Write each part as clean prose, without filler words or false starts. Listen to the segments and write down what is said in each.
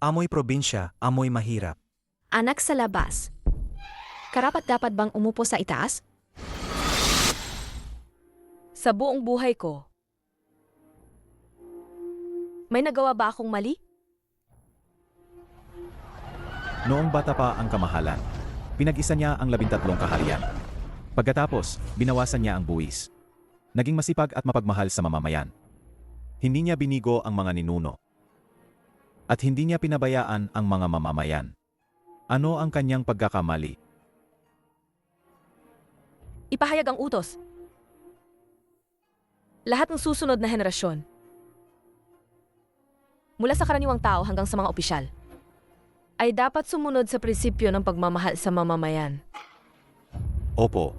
Amoy probinsya, amoy mahirap. Anak sa labas. Karapat-dapat bang umupo sa itaas? Sa buong buhay ko, may nagawa ba akong mali? Noong bata pa ang kamahalan, pinag-isa niya ang 13 kaharian. Pagkatapos, binawasan niya ang buwis. Naging masipag at mapagmahal sa mamamayan. Hindi niya binigo ang mga ninuno. At hindi niya pinabayaan ang mga mamamayan. Ano ang kanyang pagkakamali? Ipahayag ang utos. Lahat ng susunod na henerasyon, mula sa karaniwang tao hanggang sa mga opisyal, ay dapat sumunod sa prinsipyo ng pagmamahal sa mamamayan. Opo.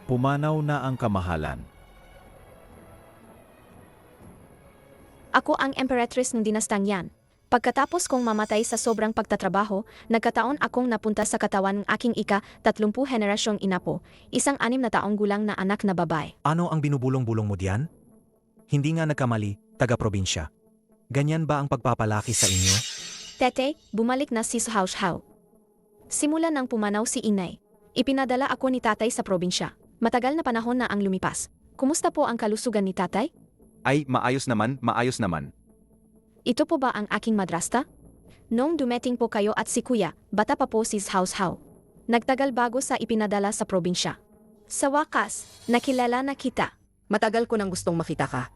Pumanaw na ang kamahalan. Ako ang emperatris ng dinastang yan. Pagkatapos kong mamatay sa sobrang pagtatrabaho, nagkataon akong napunta sa katawan ng aking ika-30 henerasyong inapo, isang 6 na taong gulang na anak na babae. Ano ang binubulong-bulong mo diyan? Hindi nga nagkamali, taga-probinsya. Ganyan ba ang pagpapalaki sa inyo? Tete, bumalik na si Hao. Simula nang pumanaw si inay, ipinadala ako ni tatay sa probinsya. Matagal na panahon na ang lumipas. Kumusta po ang kalusugan ni tatay? Ay, maayos naman, maayos naman. Ito po ba ang aking madrasta? Noong dumating po kayo at si kuya, bata pa po si Hao. Nagtagal bago sa ipinadala sa probinsya. Sa wakas, nakilala na kita. Matagal ko nang gustong makita ka.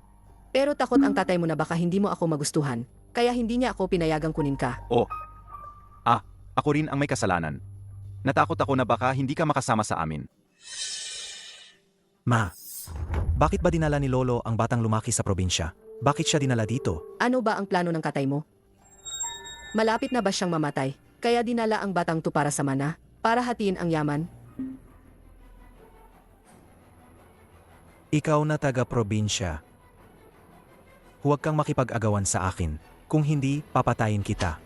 Pero takot ang tatay mo na baka hindi mo ako magustuhan, kaya hindi niya ako pinayagang kunin ka. Ako rin ang may kasalanan. Natakot ako na baka hindi ka makasama sa amin. Ma, bakit ba dinala ni Lolo ang batang lumaki sa probinsya? Bakit siya dinala dito? Ano ba ang plano ng tatay mo? Malapit na ba siyang mamatay, kaya dinala ang batang to para sa mana, para hatiin ang yaman? Ikaw na taga-probinsya. Huwag kang makipag-agawan sa akin. Kung hindi, papatayin kita.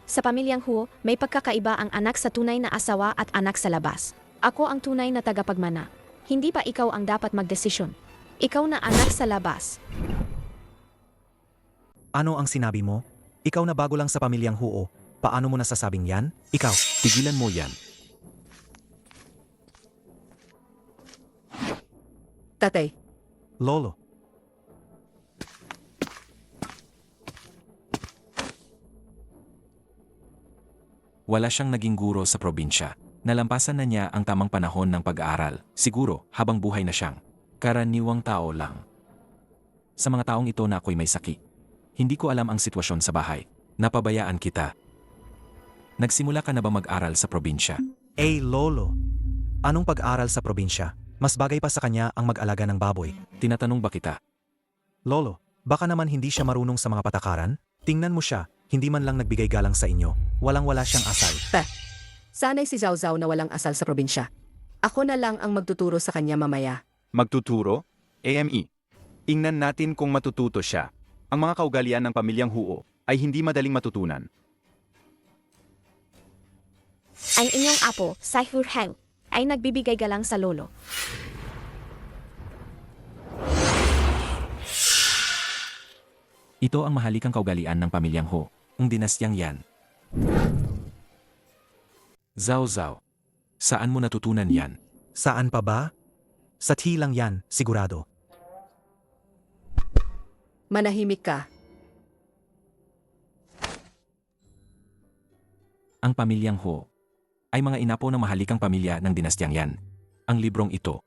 Sa pamilyang Huo, may pagkakaiba ang anak sa tunay na asawa at anak sa labas. Ako ang tunay na tagapagmana. Hindi pa ikaw ang dapat magdesisyon. Ikaw na anak sa labas. Ano ang sinabi mo? Ikaw na bago lang sa pamilyang Huo. Paano mo nasasabing yan? Ikaw. Tigilan mo yan. Tatay, Lolo. Wala siyang naging guro sa probinsya. Nalampasan na niya ang tamang panahon ng pag-aaral, siguro habang buhay na siyang karaniwang tao lang. Sa mga taong ito na ako'y may saki. Hindi ko alam ang sitwasyon sa bahay. Napabayaan kita. Nagsimula ka na ba mag-aral sa probinsya? Lolo. Anong pag-aral sa probinsya? Mas bagay pa sa kanya ang mag-alaga ng baboy. Tinatanong ba kita? Lolo, baka naman hindi siya marunong sa mga patakaran? Tingnan mo siya, hindi man lang nagbigay galang sa inyo. Walang-wala siyang asal. sanay si Zhao na walang asal sa probinsya. Ako na lang ang magtuturo sa kanya mamaya. Magtuturo? AME. Ingnan natin kung matututo siya. Ang mga kaugalian ng pamilyang Huo ay hindi madaling matutunan. Ang inyong apo, Hao, ay nagbibigay galang sa lolo. Ito ang mahalikang kaugalian ng pamilyang Ho, ang dinastyang yan. Zhao, saan mo natutunan yan? Saan pa ba? Sa Ti lang yan, sigurado. Manahimik ka. Ang pamilyang Ho ay mga inapo ng mahalikang pamilya ng dinastyang yan. Ang librong ito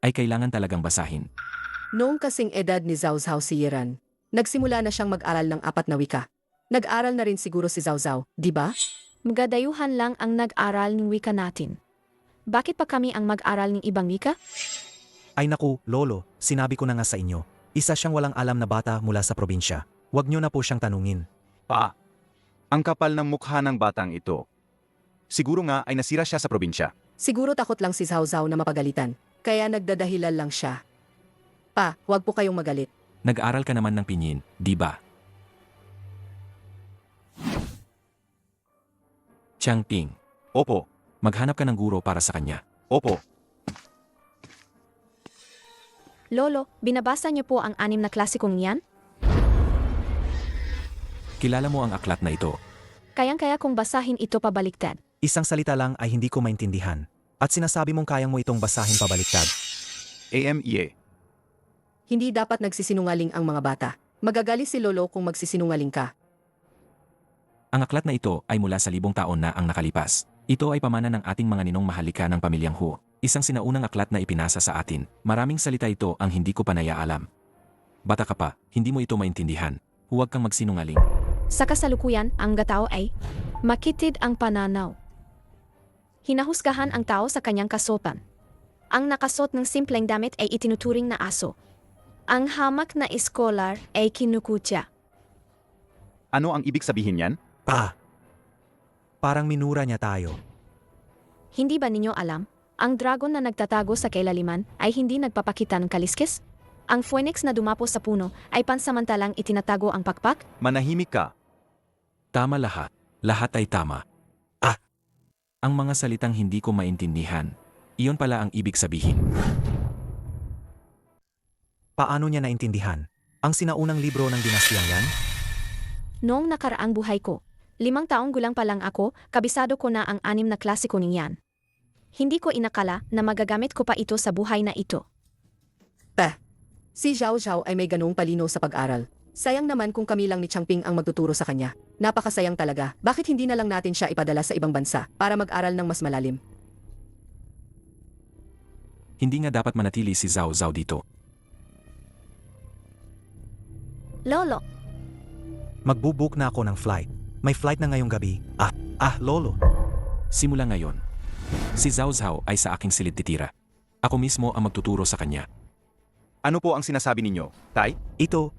ay kailangan talagang basahin. Noong kasing edad ni Zhao si Yiran, nagsimula na siyang mag-aral ng 4 na wika. Nag-aral na rin siguro si Zhao, di ba? Magadayuhan lang ang nag-aral ng wika natin. Bakit pa kami ang mag-aral ng ibang wika? Ay naku, Lolo, sinabi ko na nga sa inyo. Isa siyang walang alam na bata mula sa probinsya. Huwag niyo na po siyang tanungin. Ang kapal ng mukha ng batang ito. Siguro nga ay nasira siya sa probinsya. Siguro takot lang si Zhao Zhao na mapagalitan. Kaya nagdadahilan lang siya. Pa, huwag po kayong magalit. Nag-aral ka naman ng pinyin, di ba? Changping, Opo, maghanap ka ng guro para sa kanya. opo. Lolo, binabasa niyo po ang 6 na klasikong yan? Kilala mo ang aklat na ito. Kayang-kaya kong basahin ito pabaliktad. Isang salita lang ay hindi ko maintindihan. At sinasabi mong kayang mo itong basahin pabaliktad. AMEA. Hindi dapat nagsisinungaling ang mga bata. Magagalit si Lolo kung magsisinungaling ka. Ang aklat na ito ay mula sa 1,000 taon na ang nakalipas. Ito ay pamana ng ating mga ninong mahalika ng pamilyang Hu. Isang sinaunang aklat na ipinasa sa atin. Maraming salita ito ang hindi ko pa naiaalam. Bata ka pa, hindi mo ito maintindihan. Huwag kang magsinungaling. Sa kasalukuyan, ang gatao ay makitid ang pananaw. Hinahusgahan ang tao sa kanyang kasopan. Ang nakasot ng simpleng damit ay itinuturing na aso. Ang hamak na iskolar ay kinukutya. Ano ang ibig sabihin yan? Pa! Parang minura niya tayo. Hindi ba ninyo alam? Ang dragon na nagtatago sa kailaliman ay hindi nagpapakita ng kaliskis? Ang phoenix na dumapo sa puno ay pansamantalang itinatago ang pakpak? Manahimik ka. Tama lahat. Lahat ay tama. Ang mga salitang hindi ko maintindihan. Iyon pala ang ibig sabihin. Paano niya naintindihan? Ang sinaunang libro ng dinastiyang yan? Noong nakaraang buhay ko, 5 taong gulang pa lang ako, kabisado ko na ang 6 na klasiko niyan. Hindi ko inakala na magagamit ko pa ito sa buhay na ito. Pa, si Zhao Zhao ay may ganung palino sa pag-aral. Sayang naman kung kami lang ni Changping ang magtuturo sa kanya. Napakasayang talaga. Bakit hindi na lang natin siya ipadala sa ibang bansa para mag-aral ng mas malalim? Hindi nga dapat manatili si Zhao Zhao dito. Lolo, Magbubook na ako ng flight. May flight na ngayong gabi. Lolo. Simula ngayon, si Zhao Zhao ay sa aking silid titira. Ako mismo ang magtuturo sa kanya. Ano po ang sinasabi ninyo, Tay? Ito.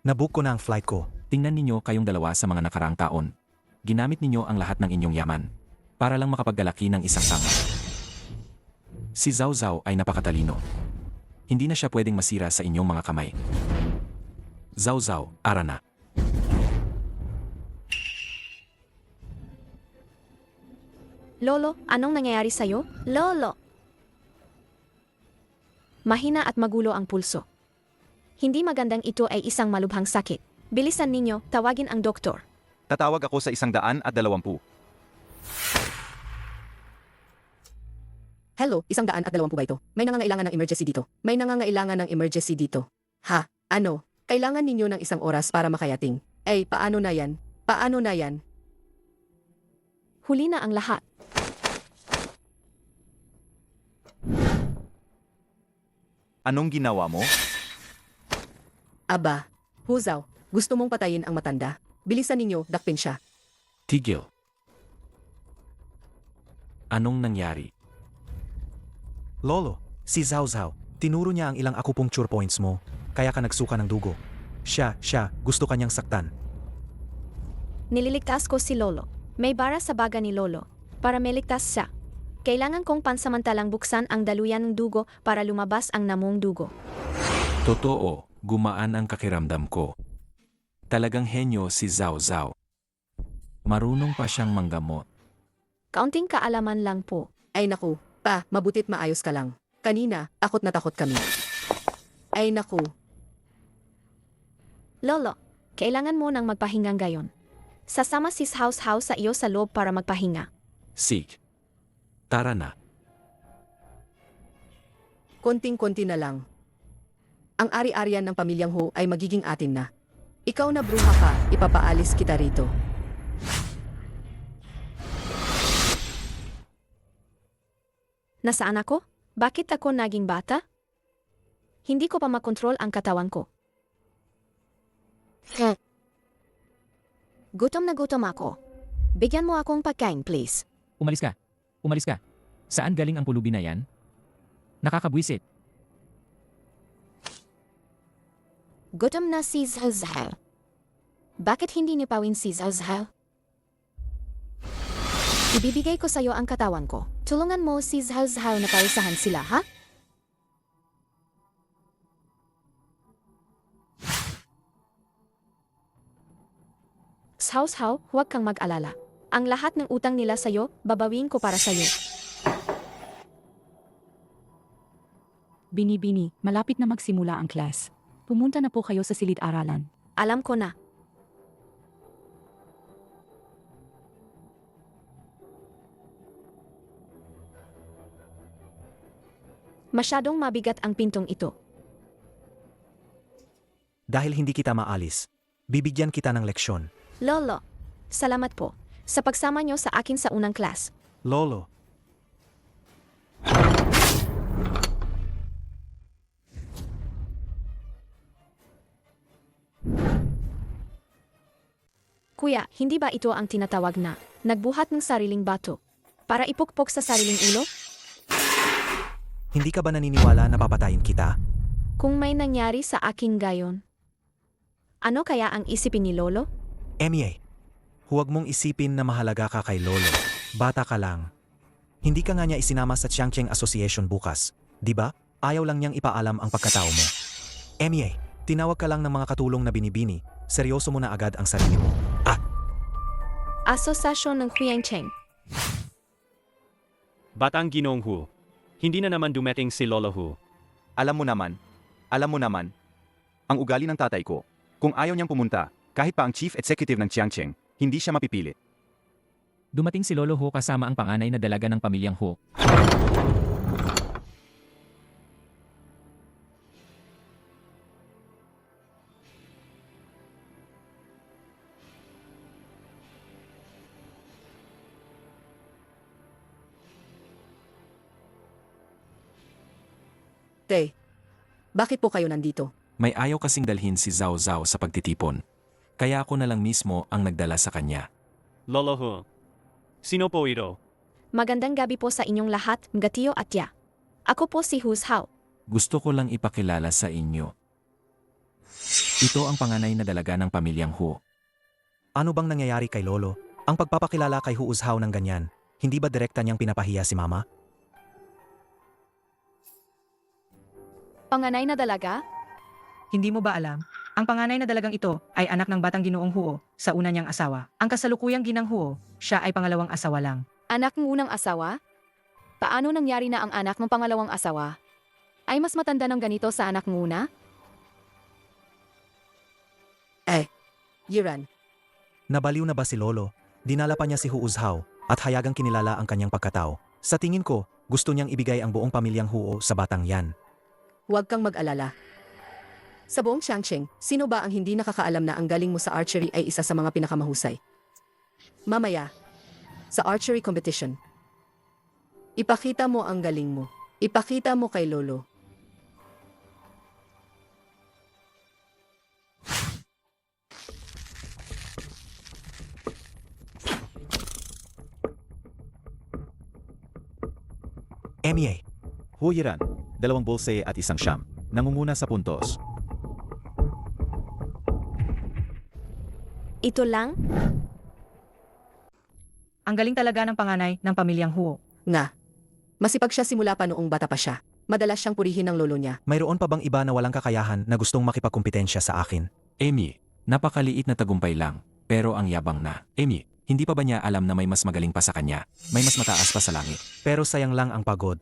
Nabook ko na ang flight ko. Tingnan ninyo kayong dalawa sa mga nakaraang taon. Ginamit ninyo ang lahat ng inyong yaman para lang makapaggalaki ng isang tama. Si Zhao Zhao ay napakatalino. Hindi na siya pwedeng masira sa inyong mga kamay. Zhao Zhao, ara na. Lolo, anong nangyayari sa'yo? Lolo! Mahina at magulo ang pulso. Hindi magandang ito ay isang malubhang sakit. Bilisan ninyo, tawagin ang doktor. Tatawag ako sa 120. Hello, 120 ba ito? May nangangailangan ng emergency dito. May nangangailangan ng emergency dito. Ha? Ano? Kailangan ninyo ng 1 oras para makayating. Paano na yan? Paano na yan? Huli na ang lahat. Anong ginawa mo? Aba, Huzaw, gusto mong patayin ang matanda? Bilisan ninyo, dakpin siya. Tigil. Anong nangyari? Lolo, si Zhao Zhao. Tinuro niya ang ilang acupuncture points mo. Kaya ka nagsuka ng dugo. Siya, gusto kanyang saktan. Nililigtas ko si Lolo. May bara sa baga ni Lolo. Para meligtas siya. Kailangan kong pansamantalang buksan ang daluyan ng dugo para lumabas ang namong dugo. Totoo, gumaan ang kakiramdam ko. Talagang henyo si Zhao Zhao. Marunong pa siyang manggamot. Kaunting kaalaman lang po. Ay naku, pa, mabutit maayos ka lang. Kanina, takot na takot kami. Ay naku, Lolo, kailangan mo nang magpahingang gayon. Sasama si Zhao Zhao sa iyo sa loob para magpahinga. Sig. Tara na. konting-konti na lang. Ang ari-arian ng pamilyang Hu ay magiging atin na. Ikaw na bruha ka, ipapaalis kita rito. Nasaan ako? Bakit ako naging bata? Hindi ko pa makontrol ang katawan ko. Gutom na gutom ako. Bigyan mo akong pagkain, please. Umalis ka. Umalis ka. Saan galing ang pulubi na yan? Nakakabwisit. Gutom na si Zhao. Bakit hindi niyo pawin si Zhao Zhao? Ibibigay ko sa'yo ang katawan ko. Tulungan mo si Zhao Zhao na parisahan sila, ha? Zhao Zhao, huwag kang mag-alala. Ang lahat ng utang nila sa'yo, babawin ko para sa'yo. Bini-bini, malapit na magsimula ang class. Pumunta na po kayo sa silid-aralan. Alam ko na. Masyadong mabigat ang pintong ito. Dahil hindi kita maalis, bibigyan kita ng leksyon. Lolo, salamat po sa pagsama nyo sa akin sa unang class. Lolo, Kuya, hindi ba ito ang tinatawag na nagbuhat ng sariling bato para ipukpok sa sariling ulo? hindi ka ba naniniwala na papatayin kita? Kung may nangyari sa aking gayon, ano kaya ang isipin ni Lolo? Emie, huwag mong isipin na mahalaga ka kay Lolo. Bata ka lang. Hindi ka nga niya isinama sa Chiangcheng Association bukas, di ba? Ayaw lang niyang ipaalam ang pagkatao mo. Emie, tinawag ka lang ng mga katulong na binibini, seryoso mo na agad ang sarili mo. Asosasyon ng Huiyangcheng. Batang Ginong Hu. Hindi na naman dumating si Lolo Hu. Alam mo naman, ang ugali ng tatay ko, kung ayaw niyang pumunta, kahit pa ang chief executive ng Chiangcheng, hindi siya mapipilit. Dumating si Lolo Ho kasama ang panganay na dalaga ng pamilyang Ho. Tay, bakit po kayo nandito? May ayaw kasing dalhin si Zhao Zhao sa pagtitipon. Kaya ako na lang mismo ang nagdala sa kanya. Lolo Hu. Sino po ito? Magandang gabi po sa inyong lahat, Ngatiyo at Ya. Ako po si Hu Zhao. Gusto ko lang ipakilala sa inyo. Ito ang panganay na dalaga ng pamilyang Hu. Ano bang nangyayari kay Lolo? Ang pagpapakilala kay Huuzhao ng ganyan, hindi ba direkta niyang pinapahiya si Mama? Panganay na dalaga? Hindi mo ba alam? Ang panganay na dalagang ito ay anak ng batang Ginoong Huo sa una niyang asawa. Ang kasalukuyang ginang Huo, siya ay pangalawang asawa lang. Anak ng unang asawa? Paano nangyari na ang anak ng pangalawang asawa? Ay mas matanda ng ganito sa anak ng una? Yiran, Nabaliw na ba si Lolo? Dinala pa niya si Huuzhao at hayagang kinilala ang kanyang pagkatao. Sa tingin ko, gusto niyang ibigay ang buong pamilyang Huo sa batang yan. huwag kang mag-alala. Sa buong Chiangcheng, sino ba ang hindi nakakaalam na ang galing mo sa archery ay isa sa mga pinakamahusay? Mamaya, sa archery competition, ipakita mo ang galing mo. Ipakita mo kay Lolo. Emie, Huyiran, 2 bulse at 1 siyam. Nangunguna sa puntos. Ito lang? Ang galing talaga ng panganay ng pamilyang Huo. Nga, masipag siya simula pa noong bata pa siya. Madalas siyang purihin ng lolo niya. mayroon pa bang iba na walang kakayahan na gustong makipagkumpetensya sa akin? Amy, napakaliit na tagumpay lang, pero ang yabang na. Amy, hindi pa ba niya alam na may mas magaling pa sa kanya? May mas mataas pa sa langit. Pero sayang lang ang pagod.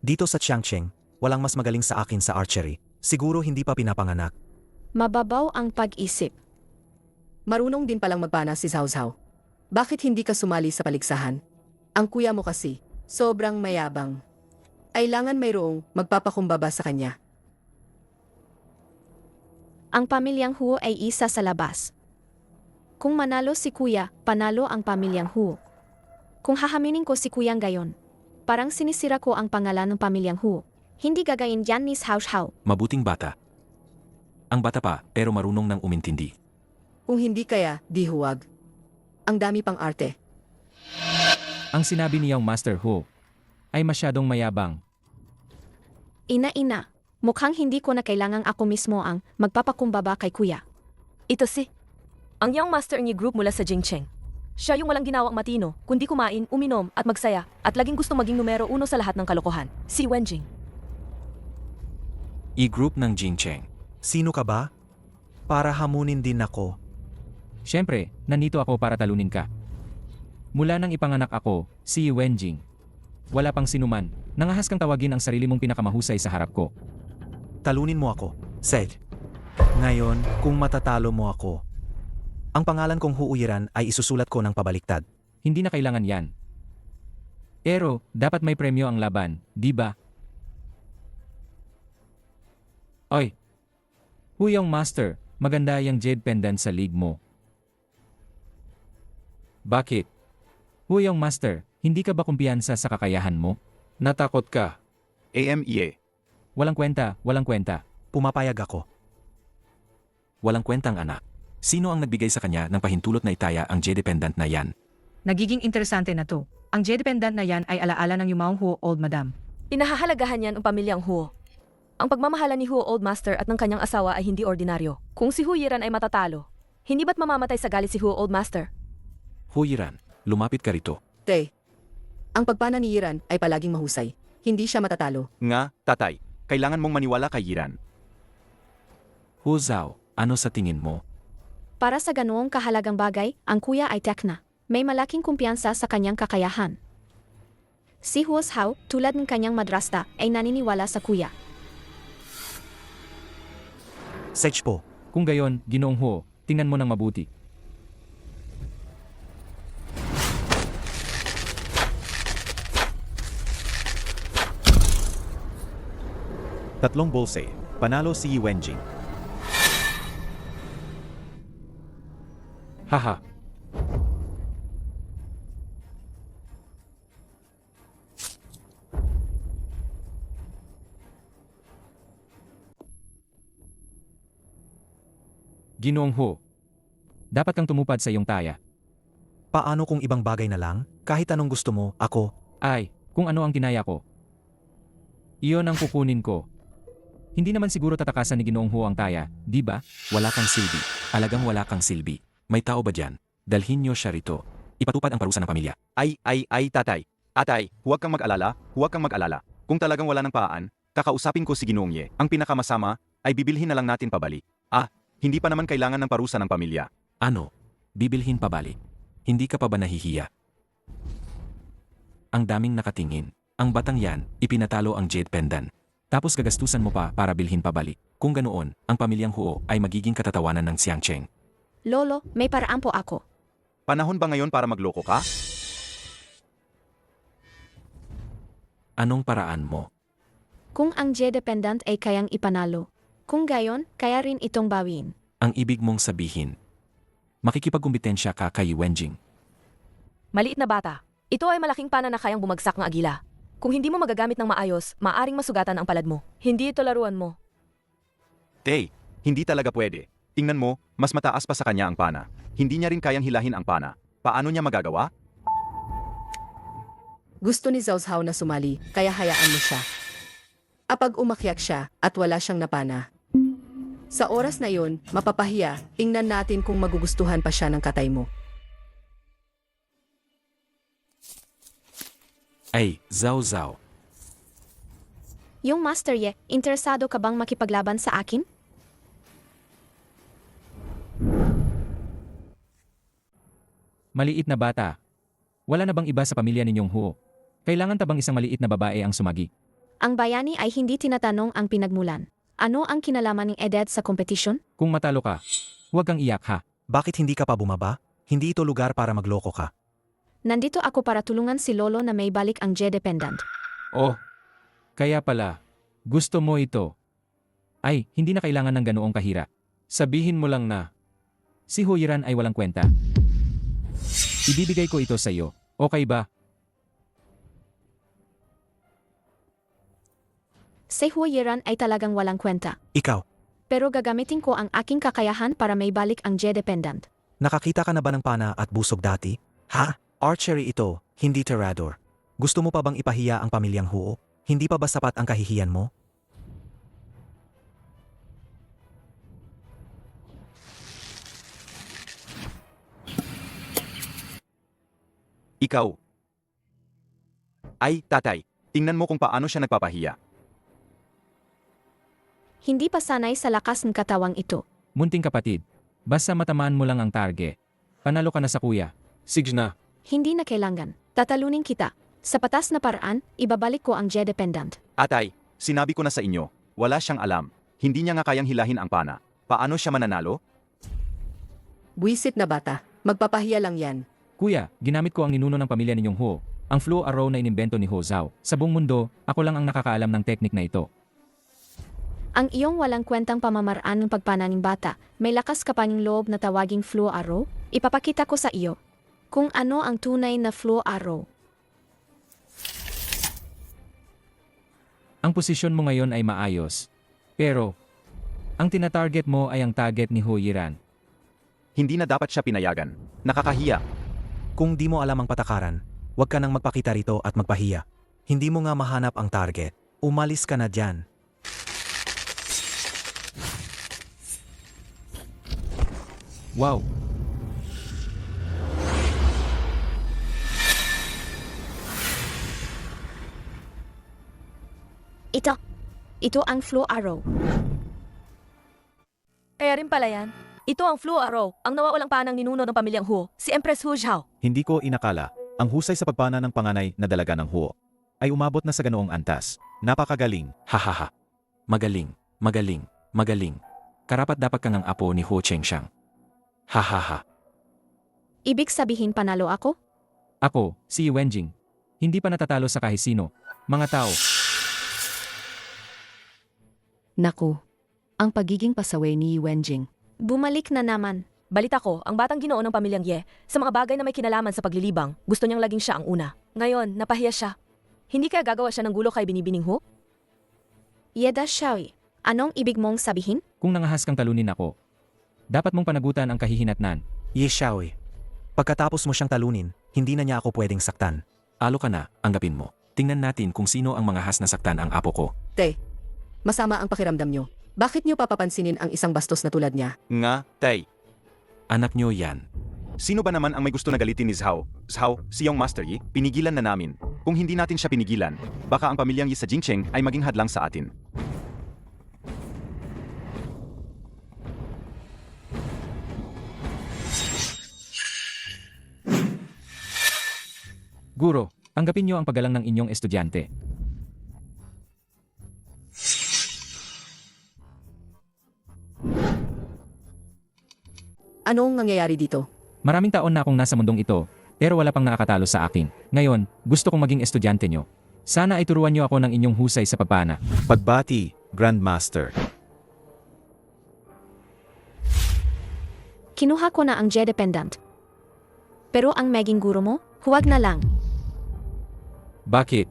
Dito sa Chiangcheng, walang mas magaling sa akin sa archery. Siguro hindi pa pinapanganak. Mababaw ang pag-isip. Marunong din palang magpana si Zhao Zhao. Bakit hindi ka sumali sa paligsahan? Ang kuya mo kasi, sobrang mayabang. Kailangan mayroong magpapakumbaba sa kanya. Ang pamilyang Huo ay isa sa labas. Kung manalo si kuya, panalo ang pamilyang Huo. Kung hahaminin ko si kuyang gayon, parang sinisira ko ang pangalan ng pamilyang Huo. Hindi gagayin yan ni Zhao Zhao. Mabuting bata. Ang bata pa, pero marunong nang umintindi. Kung hindi kaya, di huwag. Ang dami pang arte. Ang sinabi niyang Master Ho ay masyadong mayabang. Ina-ina, mukhang hindi ko na kailangang ako mismo ang magpapakumbaba kay kuya. Ito si. Ang young master ni group mula sa Jingcheng. Siya yung walang ginawang matino, kundi kumain, uminom at magsaya at laging gusto maging numero 1 sa lahat ng kalokohan. Si Wenjing. E-group ng Jingcheng. Sino ka ba? Para hamunin din ako. Siyempre, nandito ako para talunin ka. Mula nang ipanganak ako, si Wenjing. Wala pang sinuman, nangahas kang tawagin ang sarili mong pinakamahusay sa harap ko. Talunin mo ako, Sed. Ngayon, kung matatalo mo ako, ang pangalan kong Huuyiran ay isusulat ko ng pabaliktad. Hindi na kailangan yan. Pero, dapat may premyo ang laban, di ba? Oy! Huyong Master, maganda yung jade pendant sa league mo. Bakit? Huyong Master, hindi ka ba kumpiyansa sa kakayahan mo? Natakot ka. AMEA. Walang kwenta, walang kwenta. Pumapayag ako. Walang kwentang anak. Sino ang nagbigay sa kanya ng pahintulot na itaya ang jade pendant na yan? Nagiging interesante na to. Ang jade pendant na yan ay alaala ng Yumaong Huo Old Madam. Pinahahalagahan niyan ang pamilyang Huo. Ang pagmamahala ni Huo Old Master at ng kanyang asawa ay hindi ordinaryo. Kung si Huyiran ay matatalo, hindi ba't mamamatay sa galit si Huo Old Master? Huyiran, lumapit ka rito. Te, ang pagpana ni Yiran ay palaging mahusay. Hindi siya matatalo. Nga, tatay. Kailangan mong maniwala kay Yiran. Hu Zhao, ano sa tingin mo? Para sa ganoong kahalagang bagay, ang kuya ay tekna. May malaking kumpiyansa sa kanyang kakayahan. Si Huo Zhao, tulad ng kanyang madrasta, ay naniniwala sa kuya. Sej po, Kung gayon, Ginoong Huo, tingnan mo ng mabuti. Tatlong bullseye. Panalo si Wenjing. Haha. Ginoong Huo, dapat kang tumupad sa iyong taya. paano kung ibang bagay na lang? Kahit anong gusto mo, ako. Ay, kung ano ang kinaya ko. Iyon ang kukunin ko. Hindi naman siguro tatakasan ni Ginoong Huo ang taya, di ba? Wala kang silbi. Alagang wala kang silbi. May tao ba dyan? Dalhin niyo siya rito. Ipatupad ang parusa ng pamilya. Ay, tatay. Atay, huwag kang mag-alala, huwag kang mag-alala. Kung talagang wala ng paan, kakausapin ko si Ginoong Ye. Ang pinakamasama, ay bibilhin na lang natin pabalik. Hindi pa naman kailangan ng parusa ng pamilya. Ano? Bibilhin pabalik. Hindi ka pa ba nahihiya? Ang daming nakatingin. Ang batang yan, ipinatalo ang jade pendant. Tapos gagastusan mo pa para bilhin pabalik. Kung ganoon, ang pamilyang Huo ay magiging katatawanan ng Xiangcheng. Lolo, may paraan po ako. Panahon ba ngayon para magloko ka? Anong paraan mo? Kung ang Jade Pendant ay kayang ipanalo. Kung gayon, kaya rin itong bawiin. Ang ibig mong sabihin, makikipagkumpetensya ka kay Wenjing. Maliit na bata. Ito ay malaking pana na kayang bumagsak ng agila. Kung hindi mo magagamit ng maayos, maaring masugatan ang palad mo. Hindi ito laruan mo. Tay, hindi talaga pwede. Tingnan mo, mas mataas pa sa kanya ang pana. Hindi niya rin kayang hilahin ang pana. Paano niya magagawa? Gusto ni Zhao Zhao na sumali, kaya hayaan mo siya. Apag umakyat siya at wala siyang napana. Sa oras na yun, mapapahiya, tingnan natin kung magugustuhan pa siya ng katay mo. Ay, Zhao Zhao. Yung Master Ye, interesado ka bang makipaglaban sa akin? Maliit na bata. Wala na bang iba sa pamilya ninyong Huo? Kailangan ta bang isang maliit na babae ang sumagi? Ang bayani ay hindi tinatanong ang pinagmulan. Ano ang kinalaman ng edad sa kompetisyon? Kung matalo ka, huwag kang iyak ha. Bakit hindi ka pa bumaba? Hindi ito lugar para magloko ka. Nandito ako para tulungan si Lolo na may balik ang Jade Pendant. Oh, kaya pala, gusto mo ito. Ay, hindi na kailangan ng ganoong kahira. Sabihin mo lang na, si Huyiran ay walang kwenta. Ibibigay ko ito sa iyo, okay ba? Si Huoyiran ay talagang walang kwenta. Ikaw, Pero gagamitin ko ang aking kakayahan para may balik ang Jade Pendant. nakakita ka na ba ng pana at busog dati? Ha? Archery ito, hindi tirador. Gusto mo pa bang ipahiya ang pamilyang Huo? Hindi pa ba sapat ang kahihiyan mo? Ikaw. Ay, tatay, tingnan mo kung paano siya nagpapahiya. Hindi pa sanay sa lakas ng katawang ito. Munting kapatid, basta matamaan mo lang ang target. Panalo ka na sa kuya. Sige na. Hindi na kailangan. Tatalunin kita. Sa patas na paraan, ibabalik ko ang J-dependent. Atay, sinabi ko na sa inyo, wala siyang alam. Hindi niya nga kayang hilahin ang pana. Paano siya mananalo? Buisit na bata. Magpapahiya lang yan. Kuya, ginamit ko ang ninuno ng pamilya ninyong Huo, ang flow arrow na inimbento ni Ho Zhao. Sa buong mundo, ako lang ang nakakaalam ng teknik na ito. Ang iyong walang kwentang pamamaraan ng pagpananing bata, may lakas ka pang loob na tawaging flow arrow? Ipapakita ko sa iyo kung ano ang tunay na flow arrow. Ang posisyon mo ngayon ay maayos. Pero, ang tinatarget mo ay ang target ni Ho Yiran. Hindi na dapat siya pinayagan. Nakakahiya. Kung di mo alam ang patakaran, huwag ka nang magpakita rito at magpahiya. Hindi mo nga mahanap ang target. Umalis ka na dyan. Wow! Ito ang flow arrow. Kaya rin pala yan. Ito ang Flu Arrow, ang nawawalang panang ninuno ng pamilyang Huo, si Empress Hu Zhao. Hindi ko inakala, ang husay sa pagpana ng panganay na dalaga ng Huo ay umabot na sa ganoong antas. Napakagaling. Hahaha. Magaling, magaling, magaling. Karapat dapat kang ang apo ni Ho Chengxiang. Hahaha. Ibig sabihin panalo ako? Ako, si Wenjing. Hindi pa natatalo sa kahit sino. Mga tao, Naku, ang pagiging pasaway ni Wenjing. Bumalik na naman. Balita ko, ang batang ginoo ng pamilyang Ye, sa mga bagay na may kinalaman sa paglilibang, gusto niyang laging siya ang una. Ngayon, napahiya siya. Hindi kaya gagawa siya ng gulo kay Binibining Hu? Yeda Xiaoyi, anong ibig mong sabihin? kung nangahas kang talunin ako, dapat mong panagutan ang kahihinatnan. Ye Xiaoyi. Pagkatapos mo siyang talunin, hindi na niya ako pwedeng saktan. Alo ka na, anggapin mo. Tingnan natin kung sino ang mangahas na saktan ang apo ko. Te, masama ang pakiramdam nyo. Bakit nyo papapansinin ang isang bastos na tulad niya? Nga, tay. Anak nyo yan. Sino ba naman ang may gusto na galitin ni Zhao? Zhao, si Young Master Yi, pinigilan na namin. Kung hindi natin siya pinigilan, baka ang pamilyang Yi sa Jingcheng ay maging hadlang sa atin. Guro, anggapin nyo ang paggalang ng inyong estudyante. Anong nangyayari dito? Maraming taon na akong nasa mundong ito, pero wala pang nakakatalo sa akin. Ngayon, gusto kong maging estudyante nyo. Sana ay turuan nyo ako ng inyong husay sa pagpana. Pagbati, Grandmaster. Kinuha ko na ang J-dependent. Pero ang maging guro mo, huwag na lang. Bakit?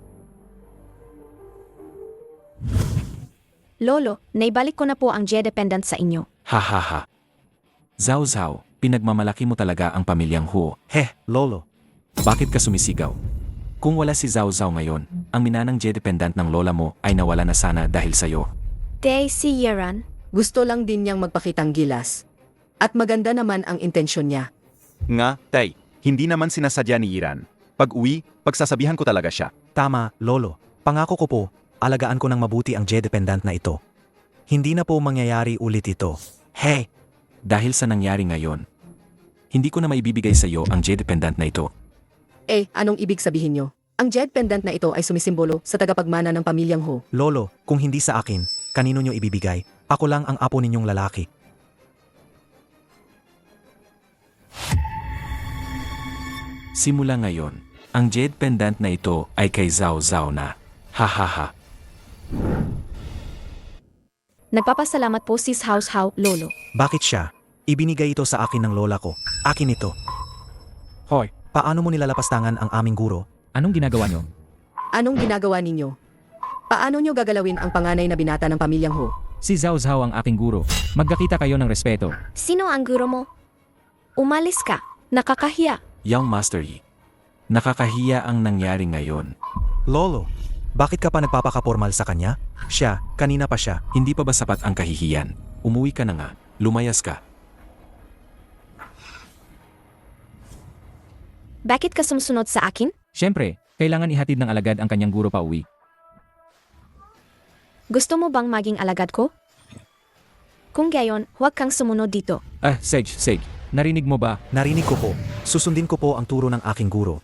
Lolo, naibalik ko na po ang J-dependent sa inyo. Hahaha. Zhao Zhao, pinagmamalaki mo talaga ang pamilyang Huo. Lolo. Bakit ka sumisigaw? Kung wala si Zhao Zhao ngayon, ang minanang J-dependent ng lola mo ay nawala na sana dahil sa'yo. Tay si Yeran. Gusto lang din niyang magpakitang gilas. At maganda naman ang intensyon niya. Nga, tay, hindi naman sinasadya ni Yiran. Pag uwi, pagsasabihan ko talaga siya. Tama, Lolo. Pangako ko po, alagaan ko ng mabuti ang J-dependent na ito. Hindi na po mangyayari ulit ito. Dahil sa nangyari ngayon, hindi ko na maibibigay sa iyo ang J-dependent na ito. Anong ibig sabihin nyo? Ang jet pendant na ito ay sumisimbolo sa tagapagmana ng pamilyang Ho. Lolo, kung hindi sa akin, kanino nyo ibibigay? Ako lang ang apo ninyong lalaki. Simula ngayon, ang Jade pendant na ito ay kay Zhao Zhao na. Hahaha. Nagpapasalamat po si Zhao Zhao, Lolo. Bakit siya? Ibinigay ito sa akin ng lola ko. Akin ito. Hoy, Paano mo nilalapastangan ang aming guro? anong ginagawa nyo? Anong ginagawa ninyo? Paano nyo gagalawin ang panganay na binata ng pamilyang Ho? Si Zhao Zhao ang aking guro. Magkakita kayo ng respeto. Sino ang guro mo? Umalis ka. Nakakahiya. Young Master Yi. Nakakahiya ang nangyari ngayon. Lolo, bakit ka pa nagpapakapormal sa kanya? Siya, kanina pa siya. Hindi pa ba sapat ang kahihiyan? Umuwi ka na nga. Lumayas ka. Bakit ka sumusunod sa akin? Siyempre, kailangan ihatid ng alagad ang kanyang guro pa uwi. Gusto mo bang maging alagad ko? Kung gayon, huwag kang sumunod dito. Sage, narinig mo ba? Narinig ko po. Susundin ko po ang turo ng aking guro.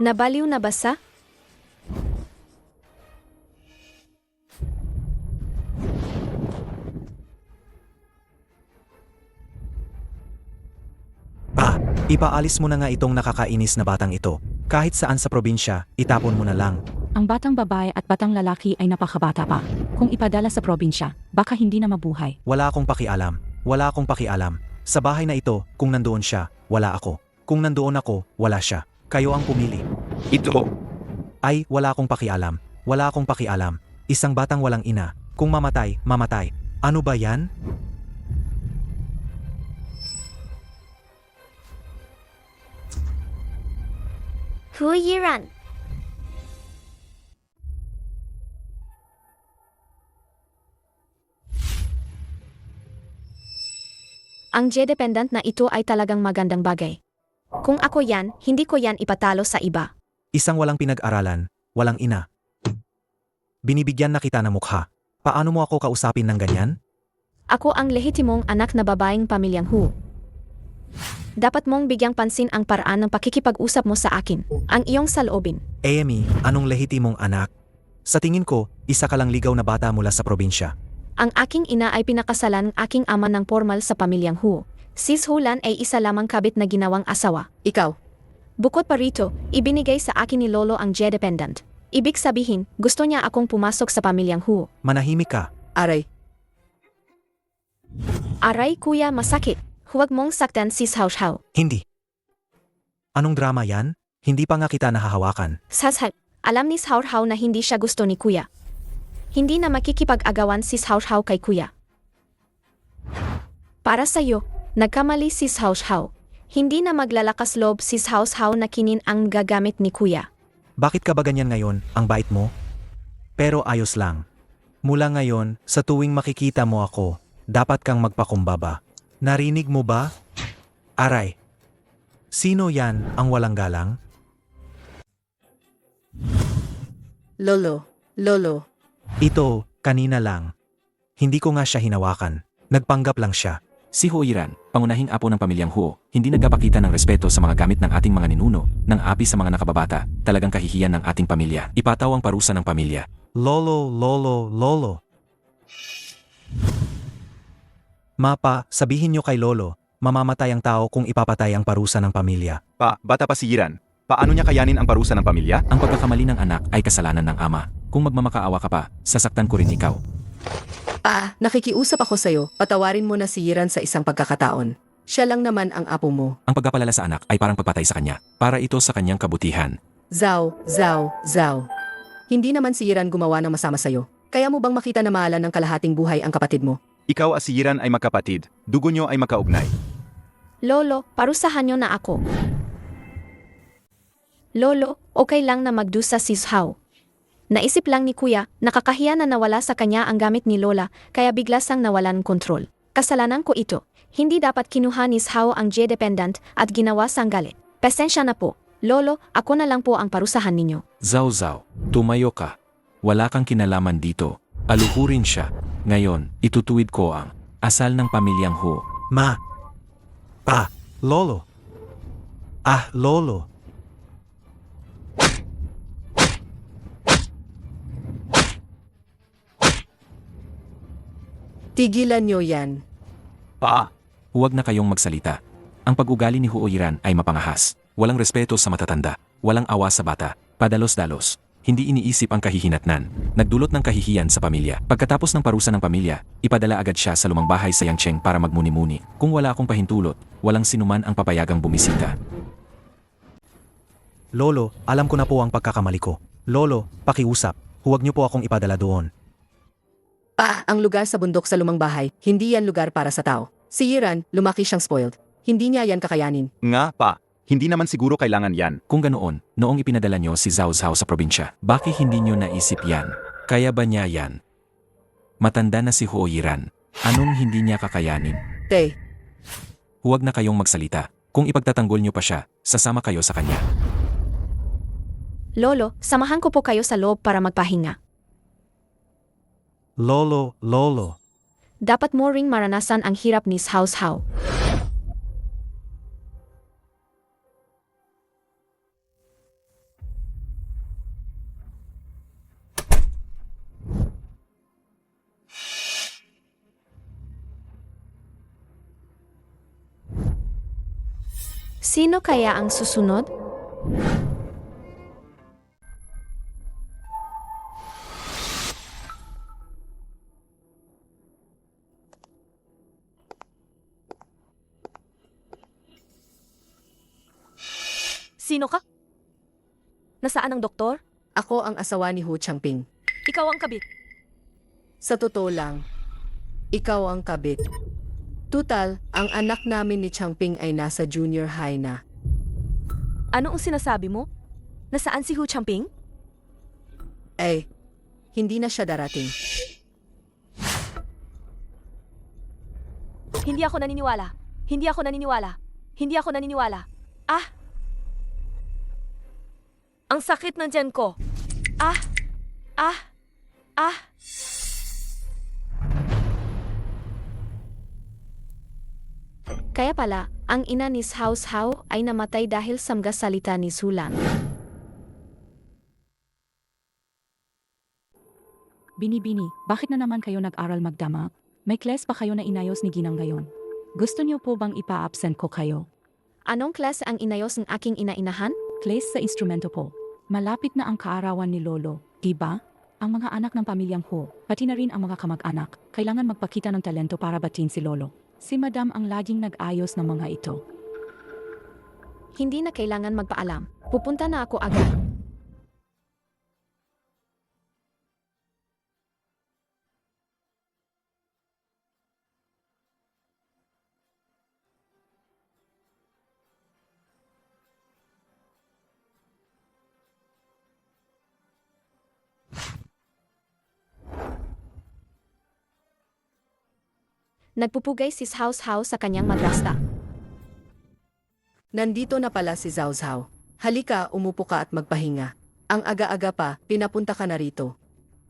Nabaliw na ba sa? Ipaalis mo na nga itong nakakainis na batang ito. Kahit saan sa probinsya, itapon mo na lang. Ang batang babae at batang lalaki ay napakabata pa. Kung ipadala sa probinsya, baka hindi na mabuhay. Wala akong pakialam. Wala akong pakialam. Sa bahay na ito, kung nandoon siya, wala ako. Kung nandoon ako, wala siya. Kayo ang pumili. Ito. Ay, wala akong pakialam. Wala akong pakialam. Isang batang walang ina. Kung mamatay, mamatay. Ano ba yan? Huyiran! Ang J-dependent na ito ay talagang magandang bagay. Kung ako yan, hindi ko yan ipatalo sa iba. Isang walang pinag-aralan, walang ina. Binibigyan na kita ng mukha. Paano mo ako kausapin ng ganyan? Ako ang lehitimong anak na babaeng pamilyang Hu. Dapat mong bigyang pansin ang paraan ng pakikipag-usap mo sa akin, ang iyong saloobin. Amy, anong lehitimong anak? Sa tingin ko, isa ka lang ligaw na bata mula sa probinsya. Ang aking ina ay pinakasalan ng aking ama ng formal sa pamilyang Hu. Sis Hulan ay isa lamang kabit na ginawang asawa. Ikaw, Bukod pa rito, ibinigay sa akin ni Lolo ang J-dependent. Ibig sabihin, gusto niya akong pumasok sa pamilyang Hu. Manahimik ka. aray. Aray kuya, masakit. Huwag mong saktan si Hao. Hindi. Anong drama yan? Hindi pa nga kita nahahawakan. Sashal, alam ni Hao na hindi siya gusto ni kuya. Hindi na makikipag-agawan si Hao kay kuya. Para sa'yo, nagkamali si Hao. Hindi na maglalakas loob si Hao na kinin ang gagamit ni kuya. Bakit ka ba ganyan ngayon, ang bait mo? Pero ayos lang. Mula ngayon, sa tuwing makikita mo ako, dapat kang magpakumbaba. Narinig mo ba? Aray. Sino yan ang walang galang? Lolo. Ito, kanina lang. Hindi ko nga siya hinawakan. Nagpanggap lang siya. Si Huiran, pangunahing apo ng pamilyang Huo, hindi nagpapakita ng respeto sa mga gamit ng ating mga ninuno, ng api sa mga nakababata, talagang kahihiyan ng ating pamilya. Ipataw ang parusa ng pamilya. Lolo. Mapa, sabihin nyo kay Lolo, mamamatay ang tao kung ipapatay ang parusa ng pamilya. Bata pa si Yiran. Paano niya kayanin ang parusa ng pamilya? Ang pagkakamali ng anak ay kasalanan ng ama. Kung magmamakaawa ka pa, sasaktan ko rin ikaw. Nakikiusap ako sa'yo. Patawarin mo na si Yiran sa isang pagkakataon. Siya lang naman ang apo mo. Ang pagpapalala sa anak ay parang pagpatay sa kanya, para ito sa kanyang kabutihan. Zhao. Hindi naman si Yiran gumawa ng masama sa'yo. Kaya mo bang makita na mahalan ng kalahating buhay ang kapatid mo? Ikaw at si Yiran ay magkapatid. Dugo nyo ay magkaugnay. Lolo, parusahan niyo na ako. Lolo, okay lang na magdusa si Hao. Naisip lang ni kuya, nakakahiya na nawala sa kanya ang gamit ni Lola, kaya bigla sang nawalan kontrol. Kasalanan ko ito. Hindi dapat kinuha ni Hao ang J-dependent at ginawa sang galit. Pasensya na po. Lolo, ako na lang po ang parusahan ninyo. Zhao, tumayo ka. Wala kang kinalaman dito. Aluhurin siya. Ngayon, itutuwid ko ang asal ng pamilyang Huo. Lolo. Lolo. Tigilan nyo yan. Huwag na kayong magsalita. Ang pag-ugali ni Huo Yiran ay mapangahas. Walang respeto sa matatanda. Walang awa sa bata. Padalos-dalos. Hindi iniisip ang kahihinatnan. Nagdulot ng kahihiyan sa pamilya. Pagkatapos ng parusa ng pamilya, ipadala agad siya sa lumang bahay sa Yangcheng para magmuni-muni. Kung wala akong pahintulot, walang sinuman ang papayagang bumisita. Lolo, alam ko na po ang pagkakamali ko. Lolo, pakiusap. Huwag niyo po akong ipadala doon. Ang lugar sa bundok sa lumang bahay, hindi yan lugar para sa tao. Si Yiran, lumaki siyang spoiled. Hindi niya yan kakayanin. Nga, hindi naman siguro kailangan yan. Kung ganoon, noong ipinadala nyo si Zhao sa probinsya, bakit hindi nyo naisip yan? Kaya ba niya yan? Matanda na si Huo Yiran. Anong hindi niya kakayanin? Te, Huwag na kayong magsalita. Kung ipagtatanggol niyo pa siya, sasama kayo sa kanya. Lolo, samahan ko po kayo sa loob para magpahinga. Lolo. Dapat mo ring maranasan ang hirap ni House How. Sino kaya ang susunod? Sino ka? Nasaan ang doktor? Ako ang asawa ni Hu Changping. Ikaw ang kabit. Sa totoo lang, ikaw ang kabit. Tutal, ang anak namin ni Changping ay nasa junior high na. Ano ang sinasabi mo? Nasaan si Hu Changping? Eh, hindi na siya darating. Hindi ako naniniwala. Hindi ako naniniwala. Hindi ako naniniwala. Ah! Ang sakit ng tiyan ko. Ah! Ah! Ah! Kaya pala, ang ina ni House How ay namatay dahil sa mga salita ni Sulan. Bini-bini, bakit na naman kayo nag-aral magdamag? May class pa kayo na inayos ni Ginang ngayon. Gusto niyo po bang ipa-absent ko kayo? Anong klase ang inayos ng aking ina-inahan? Class sa instrumento po. Malapit na ang kaarawan ni Lolo, di ba? Ang mga anak ng pamilyang Ho, pati na rin ang mga kamag-anak, kailangan magpakita ng talento para batiin si Lolo. Si Madam ang laging nag-ayos ng mga ito. Hindi na kailangan magpaalam. Pupunta na ako agad. Nagpupugay si House How sa kanyang madrasta. Nandito na pala si Zhao Zhao. Halika, umupo ka at magpahinga. Ang aga-aga pa, pinapunta ka na rito.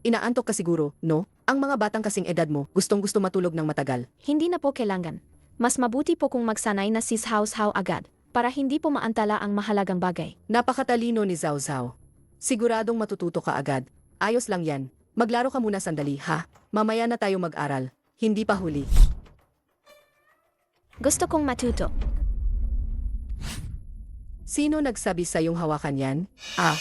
Inaantok ka siguro, no? Ang mga batang kasing edad mo, gustong-gusto matulog ng matagal. Hindi na po kailangan. Mas mabuti po kung magsanay na si House How agad, para hindi po maantala ang mahalagang bagay. Napakatalino ni Zhao Zhao. Siguradong matututo ka agad. Ayos lang yan. Maglaro ka muna sandali, ha? Mamaya na tayo mag-aral. Hindi pa huli. Gusto kong matuto. Sino nagsabi sa iyong hawakan yan? Ah.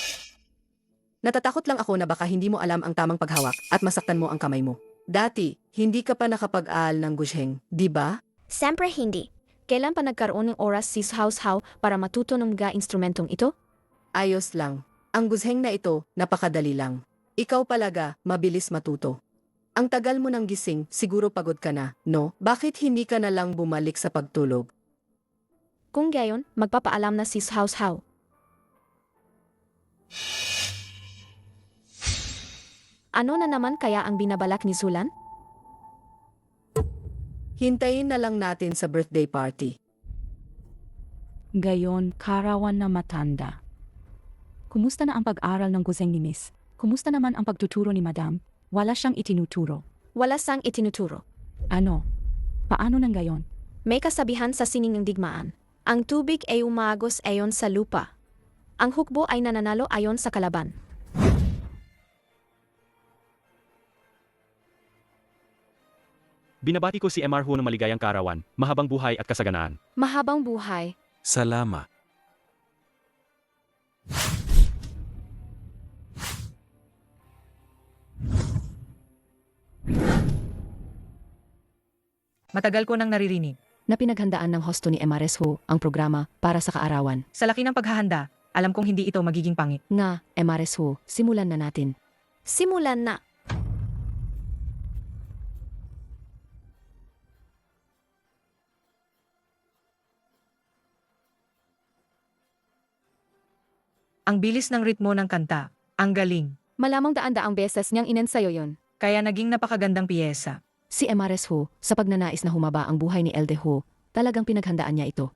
Natatakot lang ako na baka hindi mo alam ang tamang paghawak at masaktan mo ang kamay mo. Dati, hindi ka pa nakapag-aal ng gusheng, di ba? Siyempre hindi. Kailan pa nagkaroon ng oras si House How para matuto ng mga instrumentong ito? Ayos lang. Ang gusheng na ito, napakadali lang. Ikaw palaga, mabilis matuto. Ang tagal mo ng gising, siguro pagod ka na, no? Bakit hindi ka na lang bumalik sa pagtulog? Kung gayon, magpapaalam na si House How. Ano na naman kaya ang binabalak ni Sulan? Hintayin na lang natin sa birthday party. Gayon, karawan na matanda. Kumusta na ang pag-aral ng guseng ni Miss? Kumusta naman ang pagtuturo ni Madam? Wala siyang itinuturo. Wala sang itinuturo. Ano? Paano nang gayon? May kasabihan sa sining ng digmaan. Ang tubig ay umagos ayon sa lupa. Ang hukbo ay nananalo ayon sa kalaban. Binabati ko si MR Hu ng maligayang kaarawan, mahabang buhay at kasaganaan. Mahabang buhay. Salamat. Matagal ko nang naririnig. Na pinaghandaan ng hosto ni MRS Ho ang programa para sa kaarawan. Sa laki ng paghahanda, alam kong hindi ito magiging pangit. Nga, MRS Ho, simulan na natin. Simulan na. Ang bilis ng ritmo ng kanta. Ang galing. Malamang daan-daang beses niyang inensayo yon. Kaya naging napakagandang piyesa. Si MRS Ho, sa pagnanais na humaba ang buhay ni Elde Ho, talagang pinaghandaan niya ito.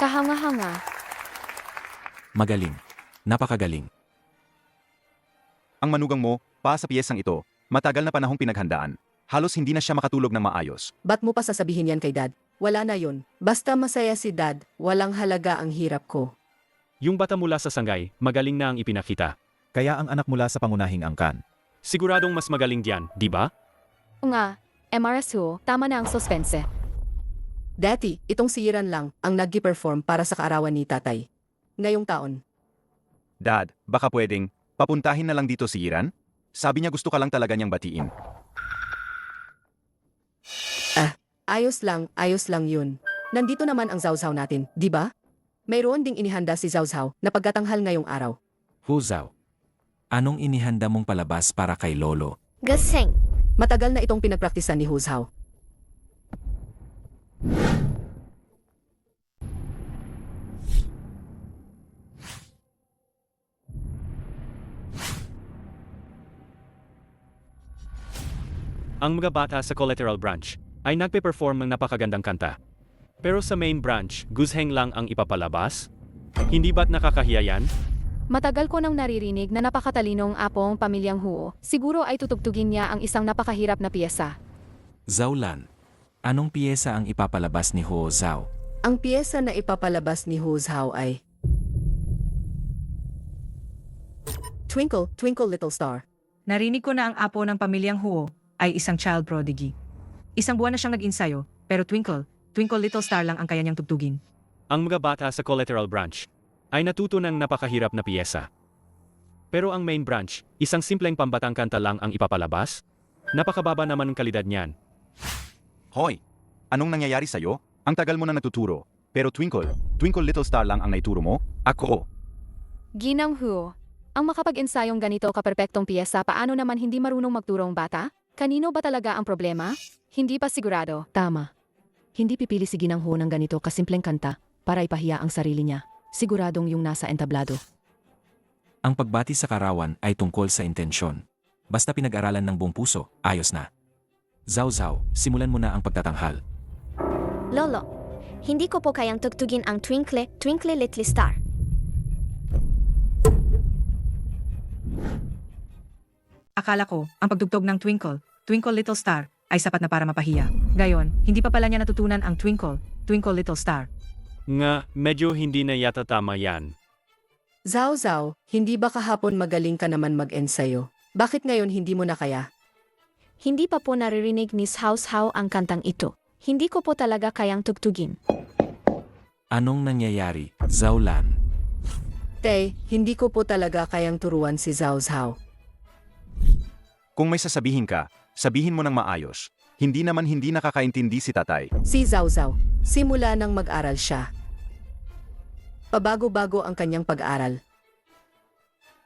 Kahanga-hanga. Magaling. Napakagaling. Ang manugang mo, pa sa piyesang ito, matagal na panahong pinaghandaan. Halos hindi na siya makatulog ng maayos. Ba't mo pa sasabihin yan kay Dad? Wala na yun. Basta masaya si Dad, walang halaga ang hirap ko. Yung bata mula sa sangay, magaling na ang ipinakita. Kaya ang anak mula sa pangunahing angkan. Siguradong mas magaling diyan, di ba? O nga, MRS ho, tama na ang suspense. Daddy, itong si Iran lang ang nag-perform para sa kaarawan ni Tatay. Ngayong taon. Dad, baka pwedeng, papuntahin na lang dito si Iran? Sabi niya gusto ka lang talaga niyang batiin. Ayos lang yun. Nandito naman ang zawzaw natin, di ba? Mayroon ding inihanda si zawzaw na pagkatanghal ngayong araw. Huzaw. Anong inihanda mong palabas para kay Lolo? Gasing. Matagal na itong pinagpraktisan ni Huzhaw. Ang mga bata sa collateral branch ay nagpe-perform ng napakagandang kanta. Pero sa main branch, Guzheng lang ang ipapalabas? Hindi ba't nakakahiya yan? Matagal ko nang naririnig na napakatalinong apong pamilyang Huo. Siguro ay tutugtugin niya ang isang napakahirap na piyesa. Zaulan. Anong piyesa ang ipapalabas ni Huo Zhao? Ang piyesa na ipapalabas ni Huzhaw ay Twinkle, Twinkle Little Star. Narinig ko na ang apo ng pamilyang Huo ay isang child prodigy. Isang buwan na siyang nag-ensayo, pero Twinkle, Twinkle Little Star lang ang kaya niyang tugtugin. Ang mga bata sa collateral branch ay natuto ng napakahirap na piyesa. Pero ang main branch, isang simpleng pambatang kanta lang ang ipapalabas? Napakababa naman ang kalidad niyan. Hoy! Anong nangyayari sa'yo? Ang tagal mo na natuturo. Pero Twinkle, Twinkle Little Star lang ang naituro mo? Ako! Ginang Huo, ang makapag-ensayong ganito kaperpektong piyesa paano naman hindi marunong magturong bata? Kanino ba talaga ang problema? Hindi pa sigurado. Tama. Hindi pipili si Ginang Ho ng ganito kasimpleng kanta para ipahiya ang sarili niya. Siguradong yung nasa entablado. Ang pagbati sa karawan ay tungkol sa intensyon. Basta pinag-aralan ng buong puso, ayos na. Zhao Zhao, simulan mo na ang pagtatanghal. Lolo, hindi ko po kayang tugtugin ang Twinkle, Twinkle Little Star. Akala ko, ang pagtugtog ng Twinkle, Twinkle Little Star ay sapat na para mapahiya. Gayon, hindi pa pala niya natutunan ang Twinkle, Twinkle Little Star. Nga, medyo hindi na yata tama yan. Zawzaw, hindi ba kahapon magaling ka naman mag-ensayo? Bakit ngayon hindi mo na kaya? Hindi pa po naririnig ni Hao ang kantang ito. Hindi ko po talaga kayang tugtugin. Anong nangyayari, Zaulan? Tay, hindi ko po talaga kayang turuan si Zawzaw. Kung may sasabihin ka, sabihin mo ng maayos. Hindi naman hindi nakakaintindi si tatay. Si Zawzaw, simula nang mag-aral siya. Pabago-bago ang kanyang pag-aral.